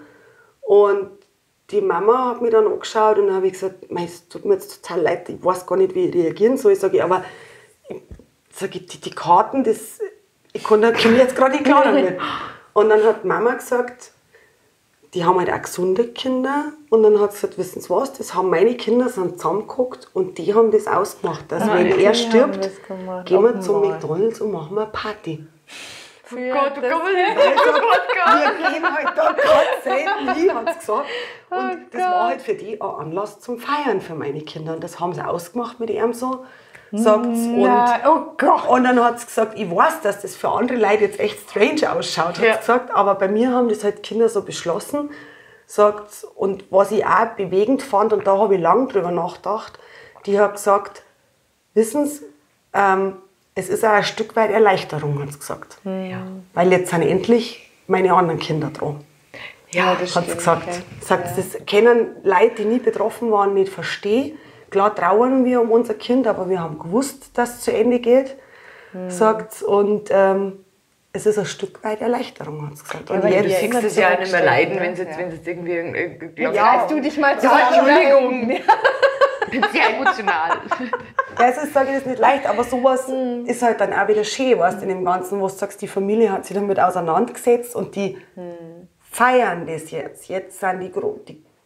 Und die Mama hat mich dann angeschaut und dann habe ich gesagt, mei, es tut mir jetzt total leid, ich weiß gar nicht, wie ich reagieren soll. Ich sage, aber die Karten, ich komme jetzt gerade nicht klar damit. Und dann hat Mama gesagt, die haben halt auch gesunde Kinder. Und dann hat sie gesagt, wissen Sie was, das haben meine Kinder sind zusammengeguckt und die haben das ausgemacht, dass wenn er stirbt, gehen wir zum McDonalds und machen wir eine Party. Oh Gott, Wir gehen halt da ganz selten hin, hat sie gesagt. Und das war halt für die ein Anlass zum Feiern für meine Kinder. Und das haben sie ausgemacht mit ihm so. Sagt's. Und dann hat sie gesagt, ich weiß, dass das für andere Leute jetzt echt strange ausschaut, hat sie gesagt, aber bei mir haben das halt Kinder so beschlossen, sagt, und was ich auch bewegend fand, und da habe ich lange drüber nachgedacht, die hat gesagt, wissen Sie, es ist auch ein Stück weit Erleichterung, hat sie gesagt. Weil jetzt sind endlich meine anderen Kinder dran. Ja, das hat sie gesagt. Okay. Sagt, das können Leute, die nie betroffen waren, nicht verstehen. Klar trauern wir um unser Kind, aber wir haben gewusst, dass es zu Ende geht, sagt und es ist ein Stück weit Erleichterung, hat sie gesagt. Und jetzt fixst es ja auch nicht mehr leiden, wenn es jetzt irgendwie... Reißt du dich mal zusammen. Entschuldigung. Ich bin sehr emotional. Ja, es ist, sage ich, das nicht leicht, aber sowas ist halt dann auch wieder schön, weißt, in dem Ganzen, wo du sagst, die Familie hat sich damit auseinandergesetzt und die feiern das jetzt. Jetzt sind die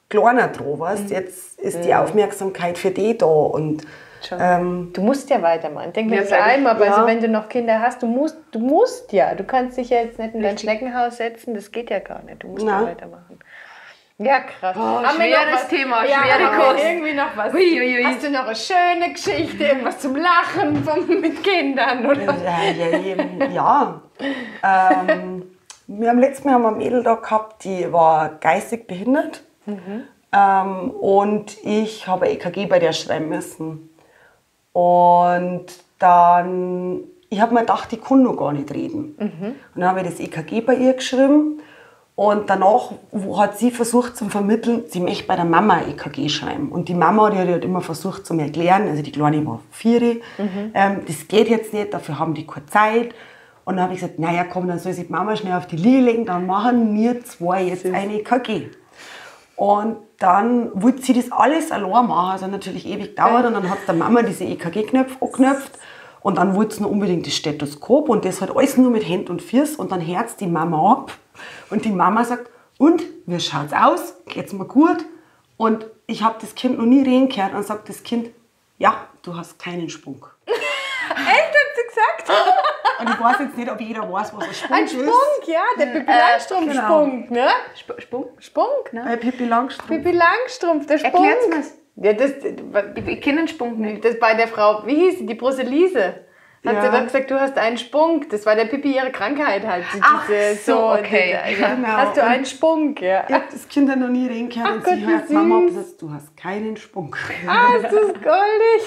Kleiner dran, weißt? Jetzt ist die Aufmerksamkeit für die da. Und, du musst ja weitermachen. Denk mir das einmal, also wenn du noch Kinder hast, du musst ja. Du kannst dich ja jetzt nicht in dein Schneckenhaus setzen, das geht ja gar nicht. Du musst ja weitermachen. Ja, krass. Schweres Thema, schwere Kost. Irgendwie noch was. Hast du noch eine schöne Geschichte, irgendwas zum Lachen mit Kindern? Oder? Ja. Wir haben letztes Mal ein Mädel da gehabt, die war geistig behindert. Und ich habe EKG bei der schreiben müssen. Und dann, ich habe mir gedacht, ich kann noch gar nicht reden. Und dann habe ich das EKG bei ihr geschrieben. Und danach hat sie versucht zu vermitteln, sie möchte bei der Mama EKG schreiben. Und die Mama, die hat immer versucht zu mir erklären, also die Kleine war 4, das geht jetzt nicht, dafür haben die keine Zeit. Und dann habe ich gesagt, naja komm, dann soll sich die Mama schnell auf die Liege legen, dann machen wir 2 jetzt ein EKG. Und dann wollte sie das alles allein machen, also natürlich ewig dauert. Und dann hat der Mama diese EKG-Knöpfe angeknöpft. Und dann wollte sie noch unbedingt das Stethoskop und das halt alles nur mit Händen und Füßen. Und dann hört die Mama ab. Und die Mama sagt, und, wie schaut's aus? Geht's mir gut? Und ich habe das Kind noch nie reden gehört. Und dann sagt das Kind, ja, du hast keinen Spunk. Echt, hat sie gesagt? Und ich weiß jetzt nicht, ob jeder weiß, was ein Spunk ist. Ein Spunk, ja, der Pippi Langstrumpf-Spunk, ne? Spunk, ne? Bei Pippi Langstrumpf. Pippi Langstrumpf, der Spunk. Erklärt's mir's. Ja, ich kenne den Spunk nicht. Das bei der Frau, wie hieß sie, die Brusselise. Hat sie dann gesagt, du hast einen Spunk. Das war der Pippi ihre Krankheit halt. Okay. Genau. Hast du einen Spunk, ja. Ich habe das Kind noch nie reden können und sie hört Mama und sagt, du hast keinen Spunk. Ist das goldig.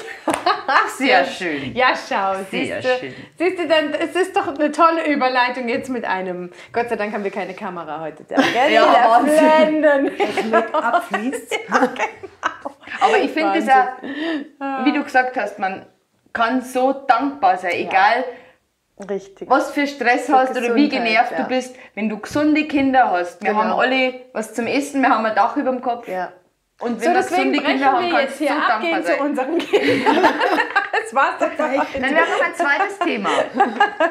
Ach, sehr schön. Ja, schau. Sehr schön. Siehst du, dann, es ist doch eine tolle Überleitung jetzt mit einem, Gott sei Dank haben wir keine Kamera heute da, gell? Ja, blenden. Das Make-up fließt. Aber ich finde das auch, wie du gesagt hast, man kann so dankbar sein, egal Richtig. was für Stress hast oder wie genervt du bist, wenn du gesunde Kinder hast. Wir haben alle was zum Essen, wir haben ein Dach über dem Kopf. Ja. Und wenn wir gesunde Kinder haben, kannst du so dankbar sein. Zu unseren Kindern. Das war's doch. Dann wäre noch ein zweites Thema.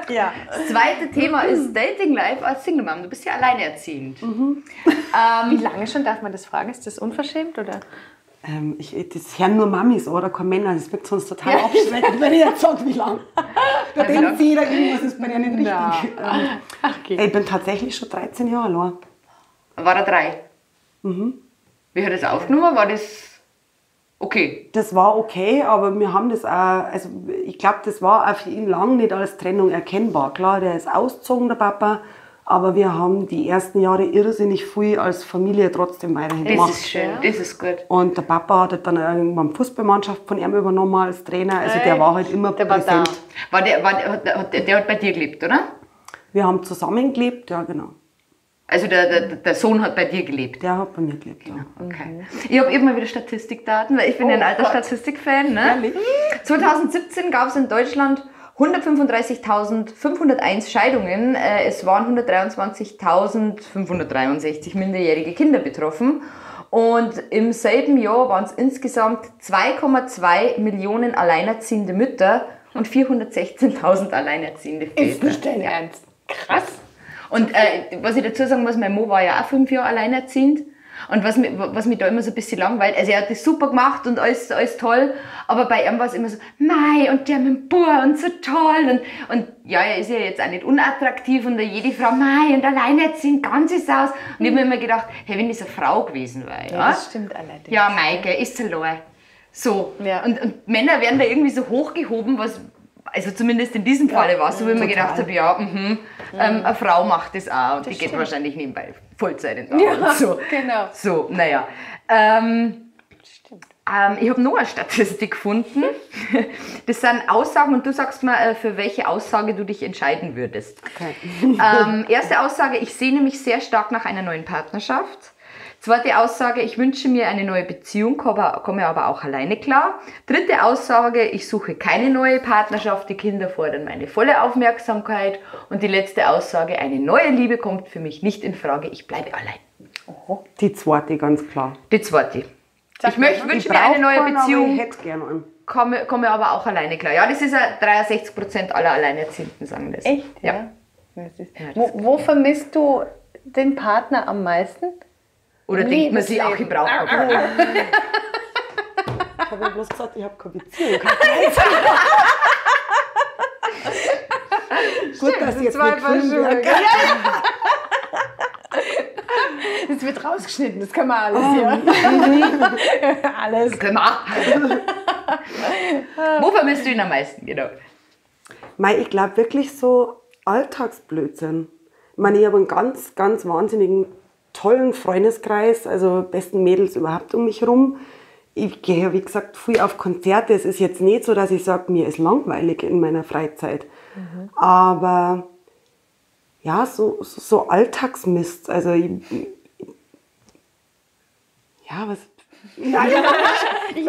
Ja. Das zweite Thema ist Dating Life als Single Mom. Du bist ja alleinerziehend. Wie lange schon, darf man das fragen? Ist das unverschämt, oder? Das hören nur Mamis oder keine Männer. Das wird sonst total abschreckend, wenn ich jetzt sage, wie lange. Da denkt jeder, irgendwas ist bei denen nicht richtig. Okay. Ich bin tatsächlich schon 13 Jahre allein. War er 3? Wie hat er das aufgenommen? War das okay? Das war okay, aber wir haben das auch, also ich glaube, das war auch für ihn lange nicht als Trennung erkennbar. Klar, der ist ausgezogen, der Papa, aber wir haben die ersten Jahre irrsinnig viel als Familie trotzdem weiterhin gemacht. Das ist schön, das ist gut. Und der Papa hat dann irgendwann die Fußballmannschaft von ihm übernommen als Trainer, also der war halt immer präsent. Der hat bei dir gelebt, oder? Wir haben zusammen gelebt, ja genau. Also der Sohn hat bei dir gelebt? Der hat bei mir gelebt, ja. Okay. Ich habe eben mal wieder Statistikdaten, weil ich bin ja ein alter Statistikfan. Ne? 2017 gab es in Deutschland 135.501 Scheidungen. Es waren 123.563 minderjährige Kinder betroffen. Und im selben Jahr waren es insgesamt 2,2 Millionen alleinerziehende Mütter und 416.000 alleinerziehende Väter. Ist nicht dein Ernst? Krass. Und was ich dazu sagen muss, mein Mo war ja auch 5 Jahre alleinerziehend. Und was mich da immer so ein bisschen langweilt, also er hat das super gemacht und alles toll, aber bei ihm war es immer so, mei, und der mit dem Bub und so toll und ja, er ist ja jetzt auch nicht unattraktiv und jede Frau, mei, und alleinerziehend, ganzes Haus. Und ich habe mir immer gedacht, hey, wenn das eine Frau gewesen wäre, Ja, das stimmt allerdings. Ja, Maike, ist allein. So. Ja. Und Männer werden da irgendwie so hochgehoben, was, also zumindest in diesem Falle war es, so wie ich mir gedacht habe, ja, eine Frau macht das auch und die geht wahrscheinlich nebenbei Vollzeit in der Arbeit. So. Genau. So, naja. Ich habe noch eine Statistik gefunden. Das sind Aussagen und du sagst mal, für welche Aussage du dich entscheiden würdest. Okay. Erste Aussage, ich sehne mich sehr stark nach einer neuen Partnerschaft. Zweite Aussage, ich wünsche mir eine neue Beziehung, komme aber auch alleine klar. Dritte Aussage, ich suche keine neue Partnerschaft, die Kinder fordern meine volle Aufmerksamkeit. Und die letzte Aussage, eine neue Liebe kommt für mich nicht in Frage, ich bleibe allein. Oh, die zweite, ganz klar. Die zweite. Ich wünsche mir eine neue Beziehung, ich hätte gerne einen. komme aber auch alleine klar. Ja, das ist ja 63% aller Alleinerziehenden sagen das. Echt? Ja. Wo vermisst du den Partner am meisten? Oder denkt man sich, ach, ich brauche einen. Ich habe ja bloß gesagt, ich habe keine Beziehung. Gut, dass ich jetzt nicht filmen. Das wird rausgeschnitten, das können wir alles hier. Alles. Können wir. Wo vermisst du ihn am meisten, genau? Ich glaube wirklich so Alltagsblödsinn. Ich meine, ich habe einen ganz, ganz wahnsinnigen, tollen Freundeskreis, also besten Mädels überhaupt um mich herum. Ich gehe ja, wie gesagt, viel auf Konzerte. Es ist jetzt nicht so, dass ich sage, mir ist langweilig in meiner Freizeit. Aber ja, so Alltagsmist. Also, Ich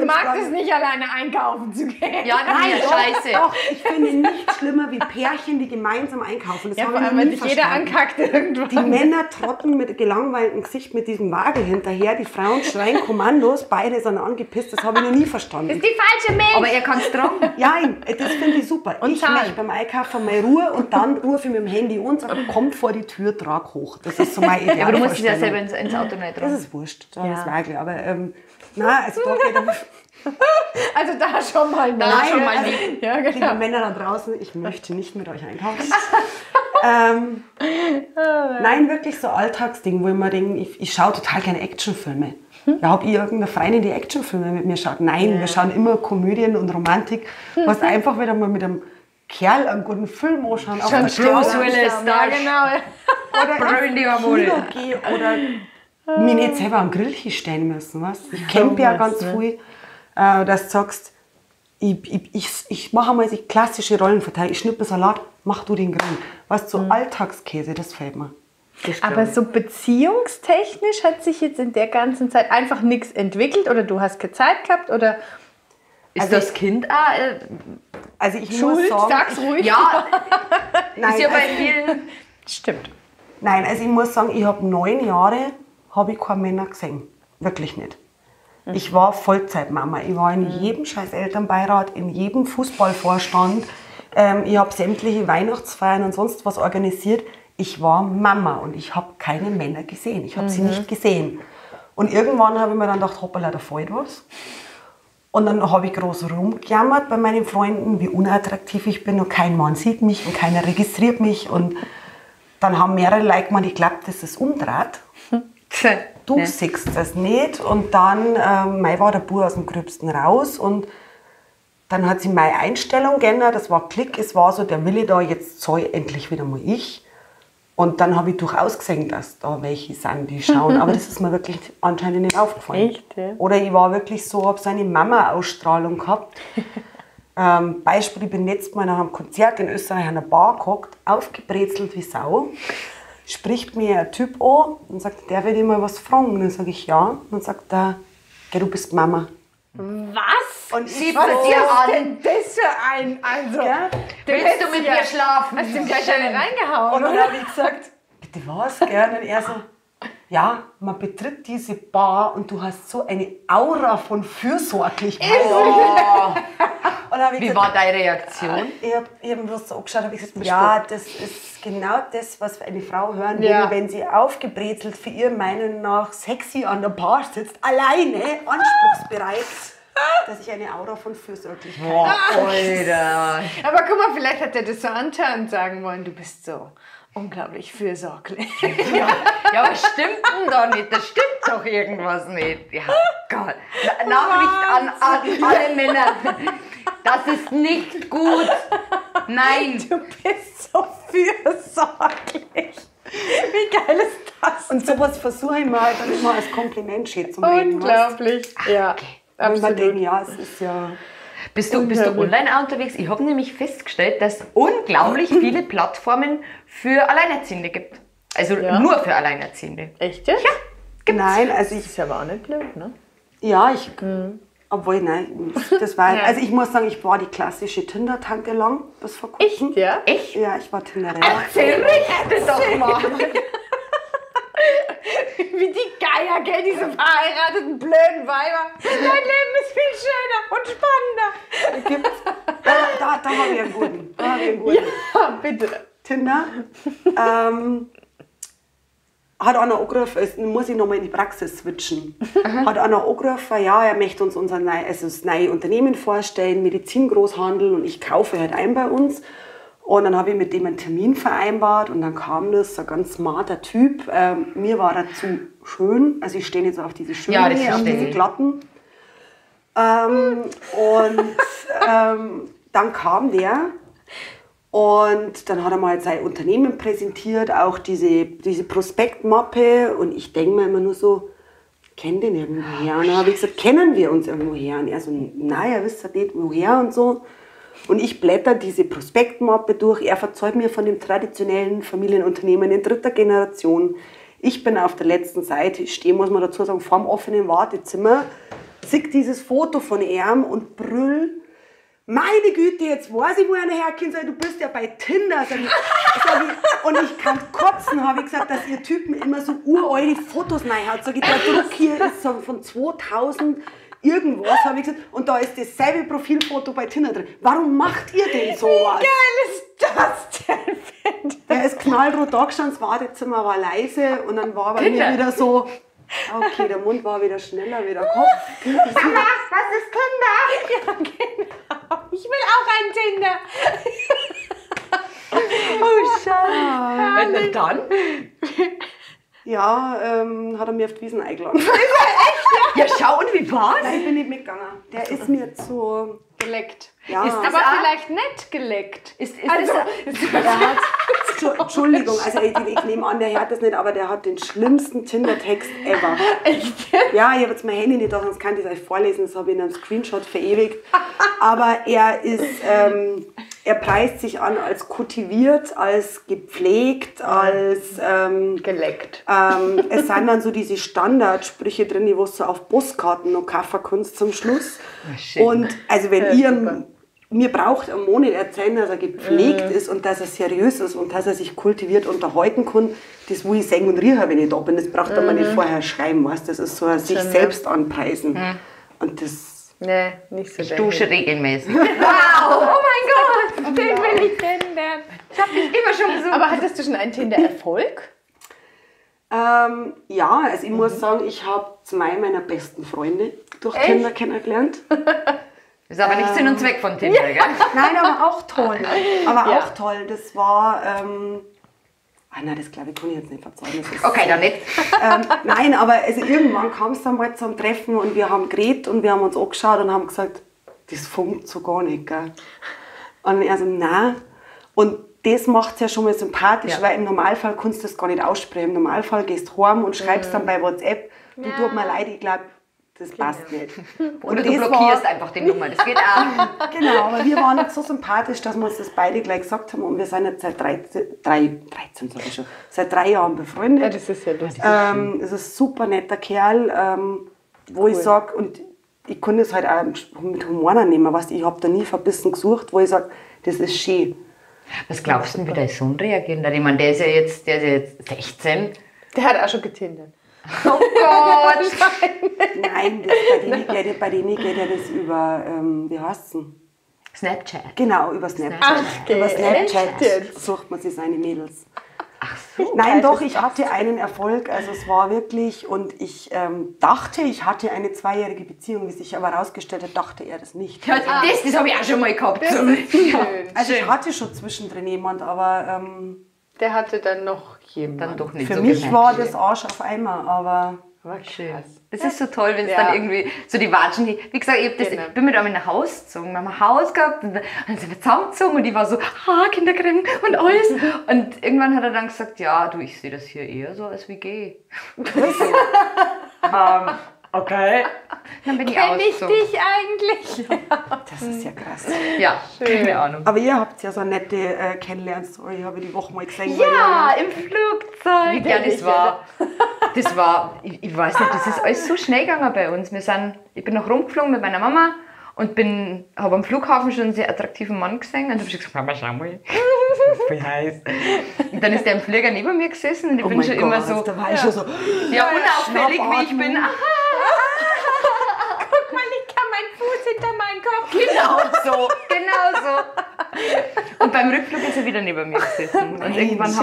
mag das nicht, alleine einkaufen zu gehen. Ja, nein, scheiße. Doch, ich finde nichts schlimmer wie Pärchen, die gemeinsam einkaufen. Das Ja, habe vor ich allem, noch wenn nie sich jeder verstanden. ankackt irgendwann. Die Männer trotten mit gelangweiltem Gesicht mit diesem Wagen hinterher. Die Frauen schreien Kommandos, beide sind angepisst. Das habe ich noch nie verstanden. Das ist die falsche Milch. Aber er kann es tragen. Ja, das finde ich super. Und ich zahlen. möchte beim Einkaufen mal Ruhe und dann rufe ich mit dem Handy und sage, kommt vor die Tür, trag hoch. Das ist so mein Ideal. Aber du musst es ja selber ins Auto nicht Das tragen. ist wurscht, das Wagen. Aber nein, also da geht Also da schon mal nicht. Da schon mal also, nicht. Ja, liebe genau. Männer da draußen, ich möchte nicht mit euch einkaufen. Nein, wirklich so Alltagsding, wo ich mir denke, ich schaue total gerne Actionfilme. Ja, habe ich irgendeine Freundin, die Actionfilme mit mir schaut? Nein, wir schauen immer Komödien und Romantik, was einfach wieder mal mit einem Kerl einen guten Film anschauen. Auf der Bruce Straße. Willis, Ja, genau. Oder Brüllen die ins Hormone. Kino gehe oder mich nicht selber am Grill hinstellen müssen. Weißt? Ich campe ja ganz viel, dass du sagst, ich mache einmal die klassische Rollenverteilung. Ich schnippe Salat, mach du den Grill. Weißt du, so Alltagskäse, das fällt mir. Aber so beziehungstechnisch hat sich jetzt in der ganzen Zeit einfach nichts entwickelt oder du hast keine Zeit gehabt oder Ist das Kind auch? Also ich muss Schuld? sagen, Sag's ruhig. Ja, nein, ist ja bei also, vielen. Stimmt. nein, also ich muss sagen, ich habe 9 Jahre habe ich keine Männer gesehen. Wirklich nicht. Ich war Vollzeitmama. Ich war in jedem scheiß Elternbeirat, in jedem Fußballvorstand. Ich habe sämtliche Weihnachtsfeiern und sonst was organisiert. Ich war Mama und ich habe keine Männer gesehen. Ich habe sie nicht gesehen. Und irgendwann habe ich mir dann gedacht, hoppala, da fällt was. Und dann habe ich groß rumgejammert bei meinen Freunden, wie unattraktiv ich bin und kein Mann sieht mich und keiner registriert mich. Und dann haben mehrere Leute gemeint, ich glaube, das ist umdreht. Du siehst das nicht. Und dann war der Bub aus dem Gröbsten raus und dann hat sie meine Einstellung geändert. Das war Klick, es war so, der Wille da, jetzt soll endlich wieder mal ich. Und dann habe ich durchaus gesehen, dass da welche sind, die schauen. Aber das ist mir wirklich anscheinend nicht aufgefallen. Echt, ja? Oder ich war wirklich so, habe so eine Mama-Ausstrahlung gehabt. Beispiel, ich bin letztes Mal nach einem Konzert in Österreich an einer Bar gehockt, aufgebrezelt wie Sau. Spricht mir ein Typ an und sagt, der will dir mal was fragen. Und dann sage ich ja. Und dann sagt er, geh, du bist Mama. Was? Und Sie ich bei so, dir an. denn das für ein, also, ja. Willst du mit mir schlafen? hast du ihm gleich eine reingehauen, Und dann oder? habe ich gesagt, bitte was? Gell? Und er so, ja, man betritt diese Bar und du hast so eine Aura von Fürsorglichkeit. Oh. Und Wie war deine Reaktion? Ich hab bloß so angeschaut und gesagt, ja, das ist genau das, was eine Frau hören will, wenn sie aufgebrezelt für ihr Meinung nach sexy an der Bar sitzt, alleine, anspruchsbereit, dass ich eine Aura von Fürsorglichkeit habe. Alter. Aber guck mal, vielleicht hat er das so antarnt sagen wollen, du bist so unglaublich fürsorglich. Ja, aber stimmt denn doch nicht? Das stimmt doch irgendwas nicht. Ja, Gott. Nachricht an alle Männer. Das ist nicht gut. Nein. Du bist so fürsorglich. Wie geil ist das? Und sowas versuche ich mir halt dann immer als Kompliment schön zu reden. Unglaublich. Ja, Und man denkt, ja, es ist ja... Bist du online auch unterwegs? Ich habe nämlich festgestellt, dass es unglaublich viele Plattformen für Alleinerziehende gibt. Also nur für Alleinerziehende. Echt jetzt? Ja, gibt's. Nein, also Das ist ja aber auch nicht blöd, ne? ja, obwohl, nein, das war, also ich muss sagen, ich war die klassische Tinder-Tante lang, bis vor kurzem. Echt, ja? Echt? Ja, ich war Tinderin. Erzähl mich doch mal. Wie die Geier, gell, diese verheirateten blöden Weiber. Dein Leben ist viel schöner und spannender. Da habe ich einen guten. Ja, bitte. Tinder. Hat einer angerufen, jetzt muss ich nochmal in die Praxis switchen. Hat einer angerufen, ja, er möchte uns das neue Unternehmen vorstellen, Medizingroßhandel, und ich kaufe halt ein bei uns. Und dann habe ich mit dem einen Termin vereinbart und dann kam das, ein ganz smarter Typ. Mir war er zu schön, also ich stehe jetzt auf diese schönen, das auf diese glatten. Dann kam der und dann hat er mal sein Unternehmen präsentiert, auch diese Prospektmappe, und ich denke mir immer nur so, kennt den irgendwo her? Und dann habe ich gesagt, kennen wir uns irgendwo her? Und er so, nein, er wisst nicht woher und so. Und ich blätter diese Prospektmappe durch. Er verzeugt mir von dem traditionellen Familienunternehmen in 3. Generation. Ich bin auf der letzten Seite, ich stehe, muss man dazu sagen, vorm offenen Wartezimmer, sehe dieses Foto von ihm und brüll: Meine Güte, jetzt weiß ich, wo einer herkommt, du bist ja bei Tinder. Sag ich, und ich kann kotzen, habe ich gesagt, dass ihr Typen immer so uralte Fotos reinhaut. Sag ich, der Druck hier ist so von 2000 irgendwas, habe ich gesagt, und da ist dasselbe Profilfoto bei Tinder drin. Warum macht ihr denn sowas? Wie geil ist das denn, finde ich? Der ist knallrot da gestanden, das Wartezimmer war leise und dann war bei mir wieder so, okay, der Mund war wieder schneller wie der Kopf. Mama, was ist Tinder? Ja, genau. Ich will auch ein Tinder. Oh, schade. Und dann? Ja, hat er mir auf die Wiesen eingeladen. Ja, schau, und wie war's? Nein, ich bin nicht mitgegangen. Der ist mir zu... Geleckt. Ja. Ist das Aber auch- vielleicht nicht geleckt. Er hat, Entschuldigung, also ich nehme an, der hört das nicht, aber der hat den schlimmsten Tinder-Text ever. Echt? Ja, ich habe jetzt mein Handy nicht da, sonst kann ich es euch vorlesen, das habe ich in einem Screenshot verewigt. Aber er preist sich an als kultiviert, als gepflegt, als... Geleckt. es sind dann so diese Standardsprüche drin, die was so auf Postkarten noch kaufen kannst zum Schluss. schön. Und also wenn mir braucht ein Monat erzählen, dass er gepflegt ist und dass er seriös ist und dass er sich kultiviert unterhalten kann, das will ich singen und riechen, wenn ich da bin. Das braucht er mir nicht vorher schreiben, weißt? Das ist so ein sich selbst anpreisen. Und das... Nee, nicht so. Ich dusche regelmäßig. Wow, oh mein Gott, den will ich kennenlernen. Ich hab dich immer schon gesucht. Aber hattest du schon einen Tinder-Erfolg? Ja, also ich muss sagen, ich habe 2 meiner besten Freunde durch Tinder kennengelernt. Das ist aber nicht Sinn und Zweck von Tinder, gell? Nein, aber auch toll. Auch toll. Das war... nein, das glaube ich, kann ich jetzt nicht verzeihen. Das ist, Okay, dann nicht. nein, aber also irgendwann kam es dann mal zum Treffen und wir haben geredet und wir haben uns angeschaut und haben gesagt, das funkt so gar nicht, gell? Und er so, nein. Und das macht es ja schon mal sympathisch, weil im Normalfall kannst du das gar nicht aussprechen. Im Normalfall gehst du heim und schreibst dann bei WhatsApp, du, tut mir leid, ich glaube, das passt nicht. Oder Und du das blockierst einfach die Nummer, das geht auch. Genau, aber wir waren jetzt so sympathisch, dass wir uns das beide gleich gesagt haben und wir sind jetzt seit 3 Jahren befreundet. Ja, das ist ja lustig. Es ist ein super netter Kerl, wo ich sage, und ich kann das halt auch mit Humor nehmen, weißt, ich habe da nie verbissen gesucht, wo ich sage, das ist schön. Was glaubst du, wie dein Sohn reagieren wird? Ich meine, der ist ja jetzt 16. Der hat auch schon getindert. Oh Gott! Nein, bei denen geht ja das über, wie heißt es denn? Snapchat. Genau, über Snapchat. Ach, Über echt Snapchat jetzt? sucht man sich seine Mädels. Ach so. Nein, doch, ich hatte einen Erfolg. Also es war wirklich, und ich dachte, ich hatte eine 2-jährige Beziehung, wie sich aber herausgestellt hat, dachte er das nicht. Ja, das habe ich auch schon mal gehabt. Das ist schön. Also ich hatte schon zwischendrin jemand, aber Der hatte dann noch jemanden. Dann doch nicht für so mich gemerkt. war das Arsch auf einmal, aber War Schön. krass. Das ist so toll, wenn es Ja. dann irgendwie so die Watschen, wie gesagt, ich bin mit einem in ein Haus gezogen, wir haben ein Haus gehabt und dann sind wir zusammengezogen und ich war so, Kinderkriegen und alles. Und irgendwann hat er dann gesagt, ja, du, ich sehe das hier eher so als WG. Okay. Dann bin ich Kenn ich ausgezogen. dich eigentlich? das ist ja krass. Ja, keine Ahnung. Aber ihr habt ja so eine nette Kennenlern-Story, habe ich die Woche mal gesehen. Ja, im Flugzeug. Ja, Ehrlich, das war, ich weiß nicht, das ist alles so schnell gegangen bei uns. Ich bin noch rumgeflogen mit meiner Mama und habe am Flughafen schon einen sehr attraktiven Mann gesehen. Und habe gesagt, Mama, schau mal, wie heiß. Und dann ist der im Flieger neben mir gesessen und ich bin schon immer so, Da war ich schon so. ja, unauffällig wie ich bin. Guck mal, ich kann meinen Fuß hinter meinen Kopf. Genau so. Und beim Rückflug ist er wieder neben mir gesessen. Und irgendwann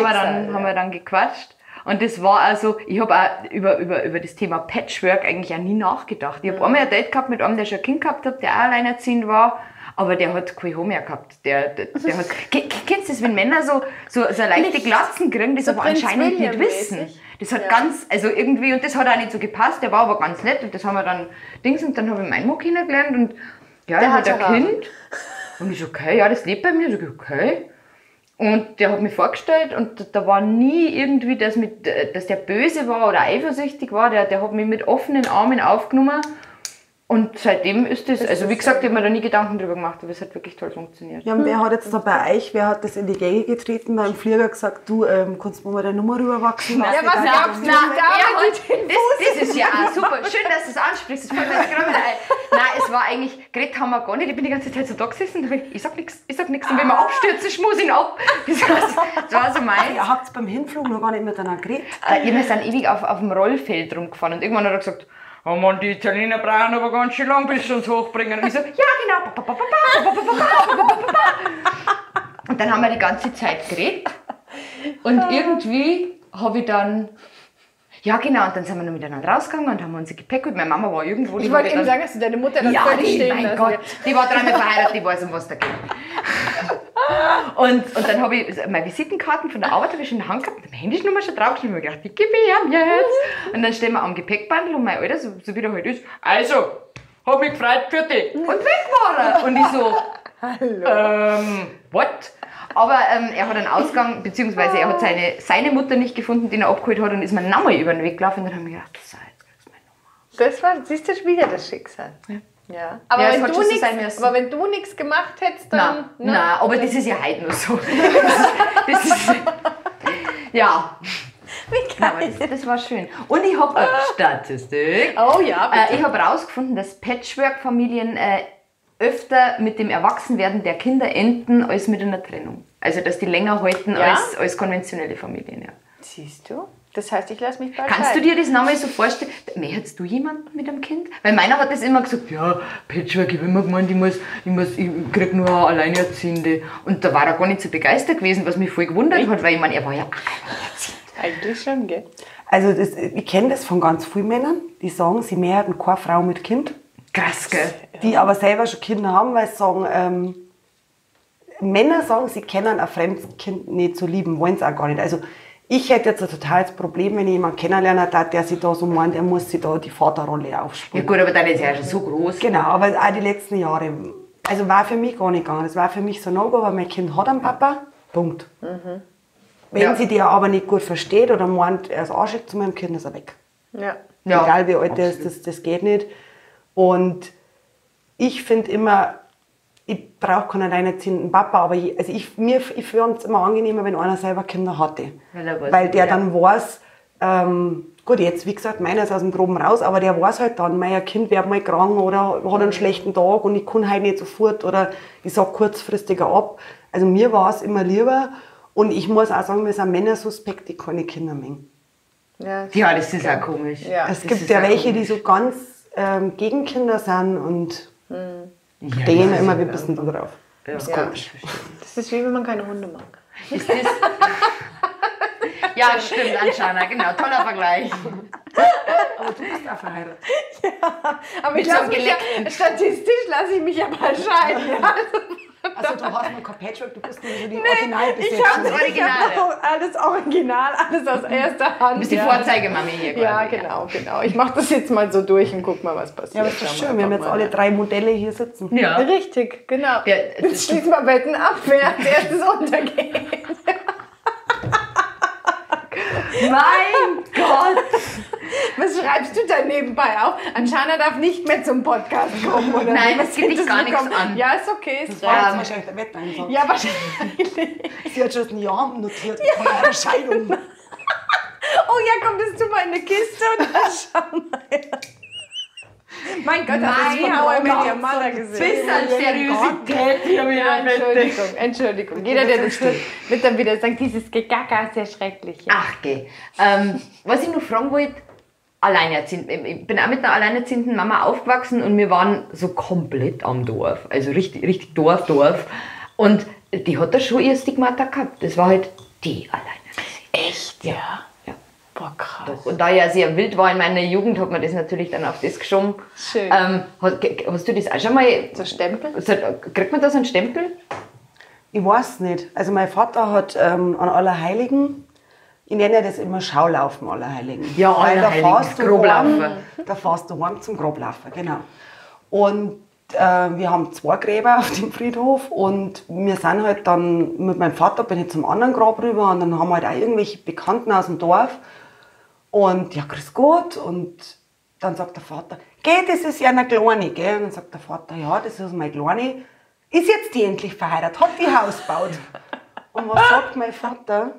haben wir dann gequatscht. Und das war also, ich habe auch über das Thema Patchwork eigentlich auch nie nachgedacht. Ich habe einmal ein Date gehabt mit einem, der schon ein Kind gehabt hat, der auch alleinerziehend war. Aber der hat kein Haar mehr gehabt. Der hat, kennst du das, wenn Männer so leichte Glatzen kriegen, das So aber Prinz anscheinend nicht William-mäßig. wissen. Das hat ganz, also irgendwie, und das hat auch nicht so gepasst, der war aber ganz nett und das haben wir dann, und dann habe ich meinen Mann kennengelernt und ja, Der er hat hat ein Kind. Und ich so, okay, ja, das lebt bei mir. Ich so, okay. Und der hat mich vorgestellt und da war nie irgendwie, dass der böse war oder eifersüchtig war. Der hat mich mit offenen Armen aufgenommen. Und seitdem ist das, also wie gesagt, ich habe mir da nie Gedanken drüber gemacht, aber es hat wirklich toll funktioniert. Ja, und wer hat jetzt da bei euch, wer hat das in die Gänge getreten, beim Flieger gesagt, du, kannst du mir mal deine Nummer rüberwachsen lassen? Ja, was Dann- gab's denn? Das ist ja auch super. Schön, dass du es ansprichst. Das fällt mir jetzt gerade wieder ein. Nein, es war eigentlich, geredet haben wir gar nicht. Ich bin die ganze Zeit so da gesessen und ich sag nichts. Und wenn wir abstürzen, schmeiß ihn ab. Das war so meins. Ihr habt beim Hinflug noch gar nicht miteinander geredet. Wir sind ewig auf dem Rollfeld rumgefahren und irgendwann hat er gesagt, oh Mann, die Italiener brauchen aber ganz schön lang, bis sie uns hochbringen. Und ich so, ja genau. Und dann haben wir die ganze Zeit geredet. Und irgendwie habe ich dann, ja genau, und dann sind wir noch miteinander rausgegangen und haben unser Gepäck geholt. Meine Mama war irgendwo. Ich wollte eben sagen, dass du deine Mutter dann ja, völlig die, stehen mein lassen. Gott, die war dreimal verheiratet, die weiß, um was da geht. Und dann habe ich meine Visitenkarten von der Arbeit habe ich schon in der Hand gehabt, meine Handynummer schon draufgeschrieben und ich gedacht, die gebe ich ihm jetzt. Und dann stehen wir am Gepäckbandel und mein Alter, so wie der halt ist, also, hab mich gefreut für dich. Und weg war er. Und ich so, what? Aber er hat einen Ausgang, beziehungsweise er hat seine Mutter nicht gefunden, den er abgeholt hat und ist mir nochmal über den Weg gelaufen und dann habe ich gedacht, so, jetzt kriegst du meine Nummer. Das war, siehst du, schon wieder das Schicksal. Ja. Aber, Ja, es wenn hat du schon so nichts, sein müssen. aber wenn du nichts gemacht hättest, dann... Nein, aber das ist ja heute noch so. Das ist, ja. Nein, aber das war schön. Und ich habe eine Statistik. Oh ja, bitte. Ich habe herausgefunden, dass Patchwork-Familien öfter mit dem Erwachsenwerden der Kinder enden als mit einer Trennung. Also dass die länger halten Ja? als konventionelle Familien. Ja. Siehst du? Das heißt, ich lasse mich bald Kannst du scheiden. dir das nochmal so vorstellen? Hättest du jemanden mit einem Kind? Weil meiner hat das immer gesagt, ja, Patchwork, ich habe immer gemeint, ich krieg nur eine Alleinerziehende. Und da war er gar nicht so begeistert gewesen, was mich voll gewundert hat, weil ich meine, er war ja Eigentlich schon, gell? Also ich kenne das von ganz vielen Männern, die sagen, sie mehr hatten keine Frau mit Kind, krass, gell? die aber selber schon Kinder haben, weil sie sagen, Männer sagen, sie können ein fremdes Kind nicht so lieben, wollen es auch gar nicht. Also ich hätte jetzt ein totales Problem, wenn ich jemanden kennenlernen darf, der sich da so meint, er muss sich da die Vaterrolle Ja aufspielen. gut, aber dann ist er ja schon so groß. Genau, aber auch die letzten Jahre, also war für mich gar nicht gegangen. Das war für mich so No-Go, weil mein Kind hat einen Papa, Punkt. Wenn Ja. sie der aber nicht gut versteht oder meint, er ist arschig zu meinem Kind, ist er weg. Ja. Ja, Egal wie alt er ist, das geht nicht. Und ich finde immer, ich brauche keinen alleinerziehenden Papa, aber ich finde es immer angenehmer, wenn einer selber Kinder hatte. Weil der dann weiß, gut, jetzt wie gesagt, meiner ist aus dem Groben raus, aber der weiß halt dann, mein Kind wird mal krank oder hat einen schlechten Tag und ich kann halt nicht sofort oder ich sage kurzfristiger ab. Also mir war es immer lieber und ich muss auch sagen, wir sind Männer suspekt, die keine Kinder mengen. Ja, Ja, das ist auch komisch. Ja. Es Das gibt ist ja auch welche, die komisch. so ganz gegen Kinder sind und Ja, stehen das immer, ist wir wissen da drauf. Ja, Das ist Ja. komisch. Das ist wie wenn man keine Hunde mag. Ist das? Ja, stimmt, Anschana, genau, toller Vergleich. Aber du bist auch verheiratet. Aber ich Mit so lasse einem mich ja, statistisch lasse ich mich ja mal scheiden. Ja. Also du hast noch kein Patchwork, du bist nur so die Ich Originalbesetzung. habe Ganz original, alles original, alles aus erster Hand. Du bist die Vorzeigemami hier Ja, quasi. genau. Ich mache das jetzt mal so durch und guck mal, was passiert. Ja, aber das ist Schauen schön, wir haben einfach jetzt alle mal. 3 Modelle hier sitzen. Ja. Richtig, genau. Ja, Jetzt schließen wir Wetten ab, wer als erstes untergeht. Mein Gott! Was schreibst du da nebenbei auf? Anschana darf nicht mehr zum Podcast kommen, oder? Nein, Was das geht dich das gar nichts bekommen? an. Ja, ist okay. Ist Das war jetzt recht. wahrscheinlich der Wetteinsatz. Ja, wahrscheinlich. Sie hat schon ein Jahr notiert von einer Scheidung. Oh ja, komm, das tun wir in eine Kiste und dann schauen wir. Mein Gott, hast du Mein die How I Met Gott, Your Mother gesehen? Bis an Seriosität hier Ja, wieder. Entschuldigung. Jeder, der das tut, wird dann wieder sagen, dieses Gegacker ist ja schrecklich. Ja. Ach, geh. Was ich noch fragen wollte, alleinerziehend. Ich bin auch mit einer alleinerziehenden Mama aufgewachsen und wir waren so komplett am Dorf. Also richtig Dorf. Und die hat da schon ihr Stigmata gehabt. Das war halt die Alleinerziehende. Echt? Ja. Ja. Boah, krass. Doch. Und da ich ja sehr wild war in meiner Jugend, hat man das natürlich dann auf das geschoben. Schön. Hast du das auch schon mal... So Stempel? Kriegt man da so einen Stempel? Ich weiß nicht. Also mein Vater hat an Allerheiligen, ich nenne das immer Schaulaufen Allerheiligen. Ja, Weil Allerheiligen, da fährst du Groblaufen. heim, da fährst du heim zum Groblaufen, genau. Und wir haben 2 Gräber auf dem Friedhof und wir sind halt dann, mit meinem Vater bin ich zum anderen Grab rüber und dann haben wir halt auch irgendwelche Bekannten aus dem Dorf und ja, grüß Gott, und dann sagt der Vater, geh, das ist ja eine Kleine, gell? Und dann sagt der Vater, ja, das ist meine Kleine, ist jetzt die endlich verheiratet, hat die Haus gebaut. Und was sagt mein Vater?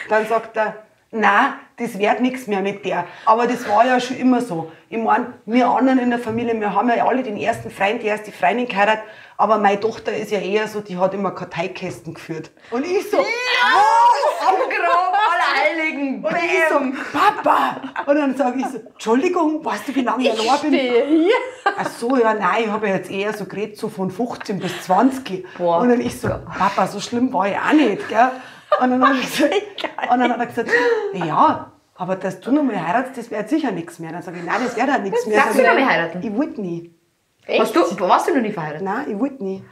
Dann sagt er, nein, das wird nichts mehr mit der. Aber das war ja schon immer so. Ich meine, wir anderen in der Familie, wir haben ja alle den ersten Freund, die erste Freundin geheiratet, aber meine Tochter ist ja eher so, die hat immer Karteikästen geführt. Und ich so, Am Grab Allerheiligen! und ich so, Papa! Und dann sage ich so, Entschuldigung, weißt du, wie lange ich allein bin? Stehe hier. Ach so, ja, nein, ich habe ja jetzt eher so geredet, so von 15 bis 20. Boah. Und dann ich so, Papa, so schlimm war ich auch nicht, gell? Und dann hat er gesagt, ja, aber dass du noch mal heiratest, das wird sicher nichts mehr. Dann sage ich, nein, das wird halt nichts mehr. Darfst Sag du ich, noch mal heiraten? Ich wollte nie. Warst du noch nie verheiratet? Nein, ich wollte nie.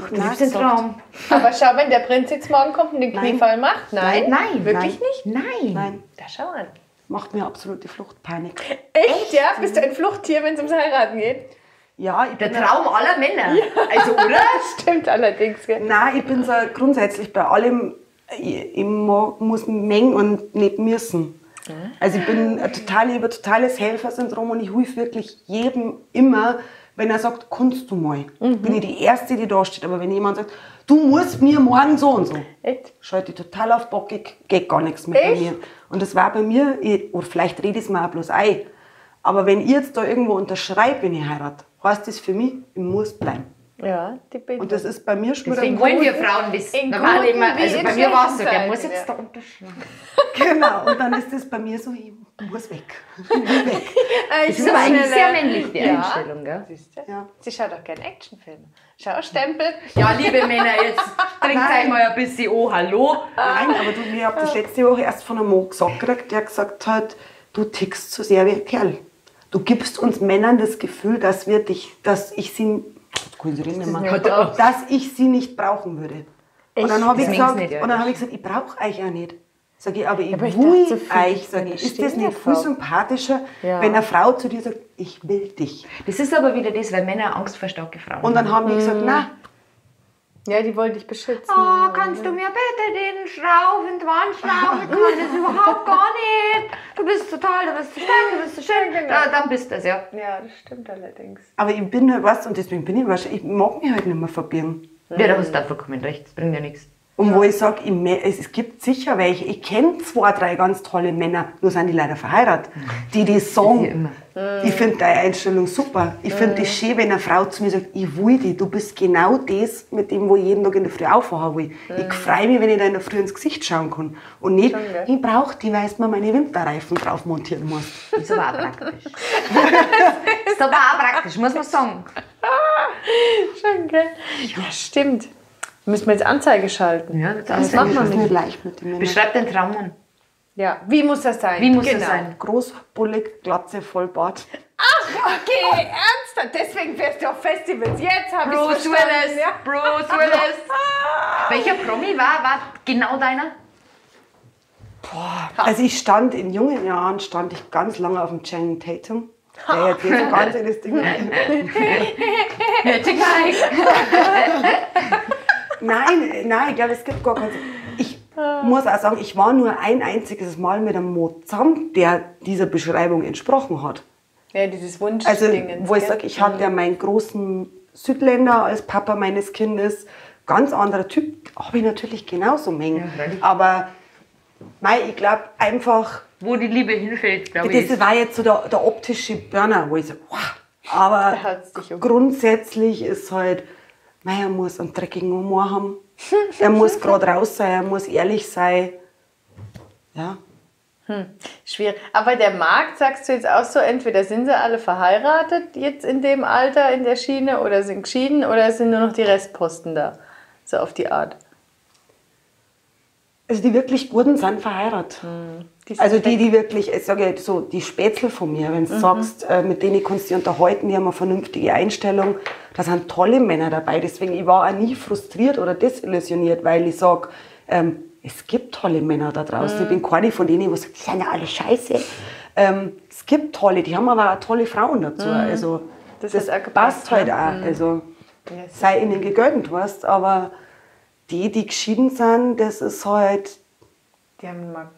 Du lebst den Traum. Aber schau, wenn der Prinz jetzt morgen kommt und den Nein. Kniefall macht. Nein? Nein. Wirklich Nein. nicht? Nein. Nein, Da schau an. macht mir absolute Fluchtpanik. Echt, ja? Bist du ein Fluchttier, wenn es ums Heiraten geht? Ja, ich Der bin Traum aller Männer. Also, oder? Stimmt allerdings, gell? Nein, ich bin so grundsätzlich bei allem, ich muss mengen und nicht müssen. Also ich bin totales Helfersyndrom und ich helfe wirklich jedem immer, wenn er sagt, kannst du mal. Bin ich die Erste, die da steht. Aber wenn jemand sagt, du musst mir morgen so und so, Echt? schalte ich total auf bockig, geht gar nichts mehr bei Echt? mir. Und das war bei mir, oder vielleicht rede ich es mir auch bloß ein, aber wenn ich jetzt da irgendwo unterschreibe, wenn ich heirate, heißt das für mich, ich muss bleiben. Ja, die Bitte. Und das ist bei mir schon Deswegen wieder wollen wir Frauen das in normal guten immer. wie Also in bei mir war es so, schlechten der muss Zeiten, jetzt ja. da unterschreiben. Genau, und dann ist das bei mir so, ich muss weg. Ich will weg. Das ist aber eigentlich sehr männlich, die Einstellung, gell? Siehst du? Ja. Sie schaut auch gerne Actionfilme. Schau, Stempel. Ja, liebe Männer, jetzt trinkt euch mal ein bisschen, oh, hallo. Nein, aber du, ich habe das letzte Woche erst von einem Mann gesagt gekriegt, der gesagt hat, du tickst zu sehr wie ein Kerl. Du gibst uns Männern das Gefühl, dass ich sie nicht brauchen würde. Und dann habe ich Das gesagt, meinst du nicht, ja. und dann habe ich gesagt, ich brauche euch auch nicht. Sag ich, aber ich Aber ich will dachte, so euch, sag viele ich, ist das stehen nicht ja viel drauf. sympathischer, Ja. wenn eine Frau zu dir sagt, ich will dich. Das ist aber wieder das, weil Männer Angst vor starke Frauen Und dann haben die gesagt, na, Ja, die wollen dich beschützen. Oh, kannst du mir bitte den Schraub in die Wand schrauben? Ich kann das überhaupt gar nicht. Du bist total, du bist so stark, du bist so schön. Genau. Ja, dann bist du es, ja. Ja, das stimmt allerdings. aber ich bin halt was und deswegen bin ich wahrscheinlich, ich mag mich halt nicht mehr verbiegen. Ja, da hast du auch vollkommen recht, das bringt ja nichts. Und wo ich sage, es gibt sicher welche, ich kenne 2, 3 ganz tolle Männer, nur sind die leider verheiratet, die das sagen. Ich finde deine Einstellung super. Ich finde es schön, wenn eine Frau zu mir sagt, ich will dich, du bist genau das, mit dem, wo ich jeden Tag in der Früh aufwachen will. Ich freue mich, wenn ich da in der Früh ins Gesicht schauen kann. Und nicht, ich brauche die, weil du mir meine Winterreifen drauf montieren musst. Ist aber auch praktisch. Ist aber auch praktisch, muss man sagen. Schön, gell? Ja, stimmt. Müssen wir jetzt Anzeige schalten? Ja, das machen wir Das ist nicht nicht. leicht mit dem. Beschreib den Traum an. Ja, wie muss das sein? Wie muss das sein? Groß, bullig, Glatze, Vollbart. Ach, okay, ernsthaft? Deswegen fährst du auf Festivals. Jetzt habe ich es Bruce verstanden. Willis. Ja. Bruce Willis. Welcher Promi war genau deiner? Also ich stand in jungen Jahren ganz lange auf dem Channing Tatum. Der jetzt nicht so ganz in das Ding. Nein, ich glaube, es gibt gar keinen. Ich muss auch sagen, ich war nur ein einziges Mal mit einem Mo zusammen, der dieser Beschreibung entsprochen hat. Ja, dieses Wunsch. Also, wo ich sage, ich hatte ja meinen großen Südländer als Papa meines Kindes. Ganz anderer Typ, habe ich natürlich genauso Mengen. Aber ich glaube einfach, Wo die Liebe hinfällt, glaube ich. das war jetzt so der optische Burner, wo ich so, wow. Aber Da hat's dich grundsätzlich ist halt, er muss einen dreckigen Humor haben. Er muss gerade raus sein, er muss ehrlich sein. Ja. Schwierig. Aber der Markt, sagst du jetzt auch so, entweder sind sie alle verheiratet jetzt in dem Alter, in der Schiene, oder sind geschieden, oder sind nur noch die Restposten da? So auf die Art. Also die wirklich Guten sind verheiratet. Also die wirklich, ich sage so, die Spätzle von mir, wenn du sagst, mit denen kannst du dich unterhalten, die haben eine vernünftige Einstellung, da sind tolle Männer dabei. Deswegen, ich war auch nie frustriert oder desillusioniert, weil ich sage, es gibt tolle Männer da draußen. Ich bin keine von denen, die sagen, die sind ja alle scheiße. Es gibt tolle, die haben aber auch tolle Frauen dazu. Also Das das hat auch gepasst, passt halt ne? auch. Also sei ihnen gegönnt, weißt, aber die geschieden sind, das ist halt, Die haben einen Markt.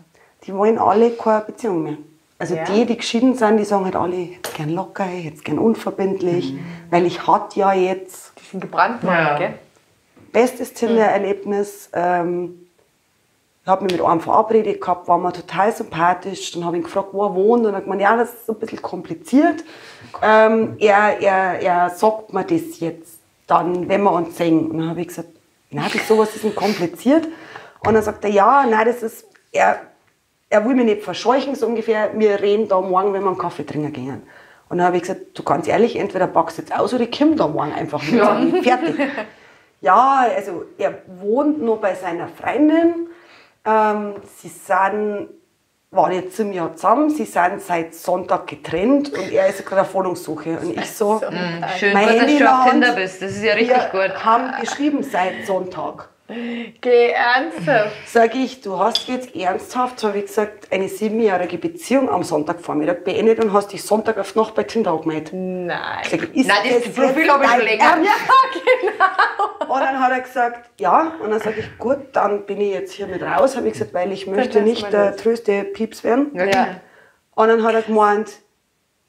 die wollen alle keine Beziehung mehr. Also Ja. die geschieden sind, die sagen halt alle, ich hätte gern locker, ich hätte gern unverbindlich, weil ich hatte ja jetzt Die sind gebrandmarkt, Ja. gell? bestes Tinder-Erlebnis. Ich habe mich mit einem verabredet gehabt, war mir total sympathisch. Dann habe ich ihn gefragt, wo er wohnt. Und er hat gemeint, ja, das ist ein bisschen kompliziert. Er sagt mir das jetzt dann, wenn wir uns sehen. Und dann habe ich gesagt, nein, sowas ist nicht kompliziert. Und dann sagt er, ja, nein, das ist, er will mich nicht verscheuchen, so ungefähr, wir reden da morgen, wenn wir einen Kaffee trinken gehen. Und dann habe ich gesagt, du ganz ehrlich, entweder packst du jetzt aus oder ich komme da morgen einfach mit. Ja. Fertig. Ja, also er wohnt noch bei seiner Freundin. Sie waren jetzt im Jahr zusammen, sie sind seit Sonntag getrennt und er ist gerade auf Wohnungssuche. Und ich so, Schön, mein dass Handy du in auf der Tinder Hand. bist. Das ist ja richtig Wir gut. haben geschrieben seit Sonntag. Geh ernsthaft. Sag ich, du hast jetzt ernsthaft, so wie gesagt, eine 7-jährige Beziehung am Sonntagvormittag beendet und hast dich Sonntag auf Nacht bei Tinder angemeldet. Nein. Ich sag, ist Nein, das jetzt Profil habe ich schon dein länger. Ernst? genau. Und dann hat er gesagt, ja. Und dann sage ich, gut, dann bin ich jetzt hier mit raus. Habe ich gesagt, weil ich möchte lassen nicht wir der das. tröste Pieps werden. Ja. Und dann hat er gemeint,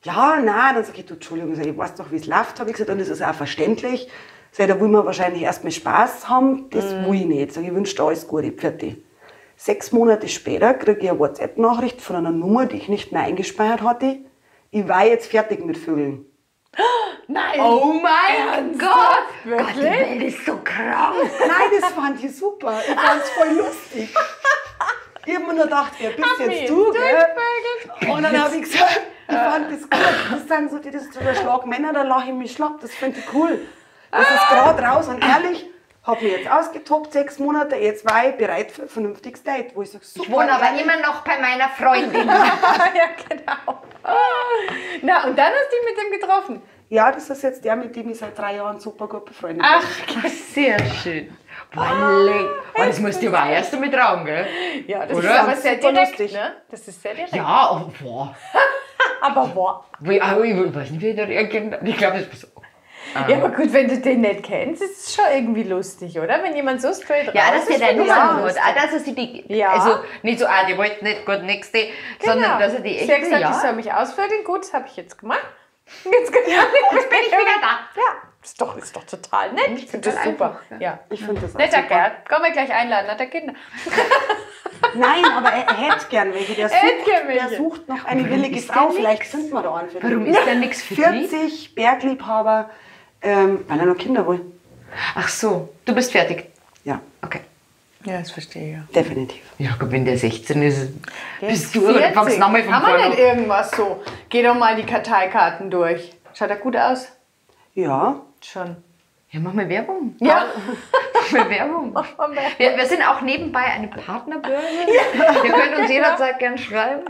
ja, nein. Dann sage ich, du, Entschuldigung, ich weiß doch, wie es läuft. Habe ich gesagt, und das ist auch verständlich. Sag ich, da will man wahrscheinlich erstmal Spaß haben. Das will ich nicht. Sag ich, wünsche dir alles Gute, fertig. 6 Monate später kriege ich eine WhatsApp-Nachricht von einer Nummer, die ich nicht mehr eingespeichert hatte. Ich war jetzt fertig mit Vögeln. Nein. Oh mein Gott! Wirklich? Gott, die Welt ist so krank. Nein, das fand ich super. Ich fand es voll lustig. Ich habe mir nur gedacht, wer bist jetzt du, gell? Und dann habe ich gesagt, ich fand das gut. Das sind so, das ist so der Schlag Männer, da lache ich mich schlapp. Das finde ich cool. Das ist gerade raus und ehrlich, habe mich jetzt ausgetobt, 6 Monate, jetzt war ich bereit für ein vernünftiges Date. Wo ich sage, super, Ich wohne aber ehrlich. immer noch bei meiner Freundin. Ja, genau. Na, und dann hast du dich mit dem getroffen. Ja, das ist jetzt der, mit dem ich seit 3 Jahren super gut befreundet bin. Ach, Sehr schön. Oh, das musst du aber erst damit trauen, gell? ja, das Oder? ist aber sehr Super direkt, lustig. ne? Das ist sehr direkt. Ja, oh, boah. Aber boah. Ich weiß nicht, wie der reagiert. Ich glaube, das ist so. Ja, aber gut, wenn du den nicht kennst, ist es schon irgendwie lustig, oder? Wenn jemand so straight Ja, raus dass der ist, deine finde ich Nummer auch hat. lustig. Auch, dass er sie die. Ja. Also nicht so, die wollten nicht gut nächste, sondern dass er die Sie hat echte. gesagt, Ja. ich soll mich ausfüllen. Gut, das habe ich jetzt gemacht. Jetzt, kann ich Jetzt bin ich wieder da. Ja, Ist doch total nett. Ich finde das super. Einfach, Ja. Ich finde das auch Netter super. Kerl. Können wir gleich einladen, hat er Kinder. Nein, aber er hätte gern welche. Der hätte gern welche. der sucht noch eine willige ist der Frau. nix? Vielleicht finden wir da einen für Warum den. ist der nichts für dich? 40 Bergliebhaber, weil er noch Kinder will. Ach so, du bist fertig. Ja, Okay. Ja, das verstehe ich ja. definitiv. Ja, gut, wenn der 16 ist, bist du 40. fangst nochmal von Haben wir vorne nicht an. irgendwas so? Geh doch mal die Karteikarten durch. Schaut er gut aus? Ja, Schon. Ja, mach mal Werbung. Ja. Mach mal Werbung. Wir sind auch nebenbei eine Partnerbörse. Ihr könnt uns jederzeit gern schreiben.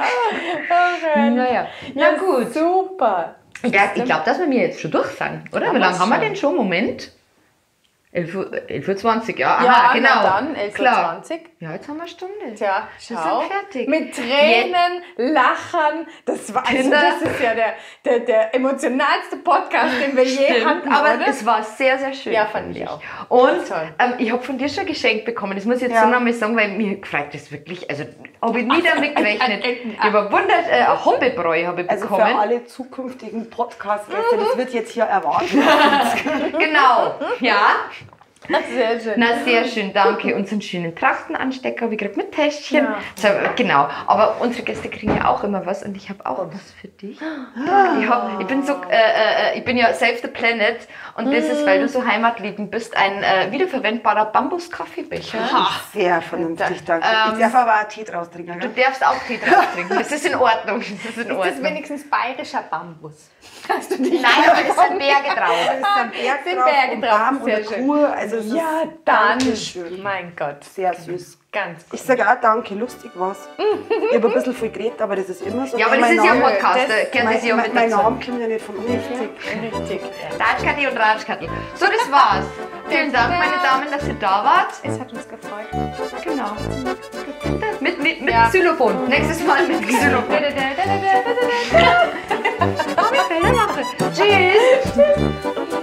Naja, na gut. Super. Ich glaube, dass wir mir jetzt schon durch sind, oder? Wie lange haben wir denn schon? Moment. 11:20 Uhr, ja. Aha, Ja, genau. na dann, 11:20 Klar. Uhr. Ja, jetzt haben wir eine Stunde. Tja, Wir schau. sind fertig. Mit Tränen, Lachen. Das war also, Kinder. das ist ja der emotionalste Podcast, den wir je hatten, aber oder? es war sehr, sehr schön. Ja, fand ich auch. Und Toll. ich habe von dir schon ein Geschenk bekommen. Das muss ich jetzt Ja. so nochmal sagen, weil mir gefreut das wirklich. Also habe ich nie damit gerechnet. ein- Ich war wundert, ein Hobbybräu habe ich also für bekommen. alle zukünftigen Podcast-Gäste, das wird jetzt hier erwartet. Genau, ja. Sehr schön. Na, sehr schön, danke. Und so einen schönen Trachtenanstecker habe ich gerade mit Täschchen. Ja. So, genau, aber unsere Gäste kriegen ja auch immer was und ich habe auch was für dich. Ich bin ja Save the Planet und das ist, weil du so heimatliebend bist, ein wiederverwendbarer Bambus-Kaffeebecher. Sehr vernünftig, danke. Ich darf aber auch Tee draus trinken. Du Gell? darfst auch Tee draus trinken. Das ist in Ordnung. Das ist in Ist das Ordnung. wenigstens bayerischer Bambus? Hast du dich Nein, aber es sind Berge drauf. Da ist ein Berg Sind drauf Berge und drauf, Baum und sehr eine schön. Kuh. Also es Ja, ist dann. Dankeschön. Mein Gott. Sehr süß. Ganz gut. Ich sage auch danke, lustig war's. Ich habe ein bisschen viel geredet, aber das ist immer so. Ja, aber das Mein ist ja ein Name- Podcast, da das- gehört das ja mit Mein dazu. Name kommt ja nicht von ungefähr. Richtig. Ratschkattel und Ratschkattel. So, das war's. Vielen Dank, meine Damen, dass ihr da wart. Es hat uns gefreut. Genau. Mit Ja. Xylophon. Nächstes Mal mit Xylophon. Komm, ich Fälle mache. Tschüss.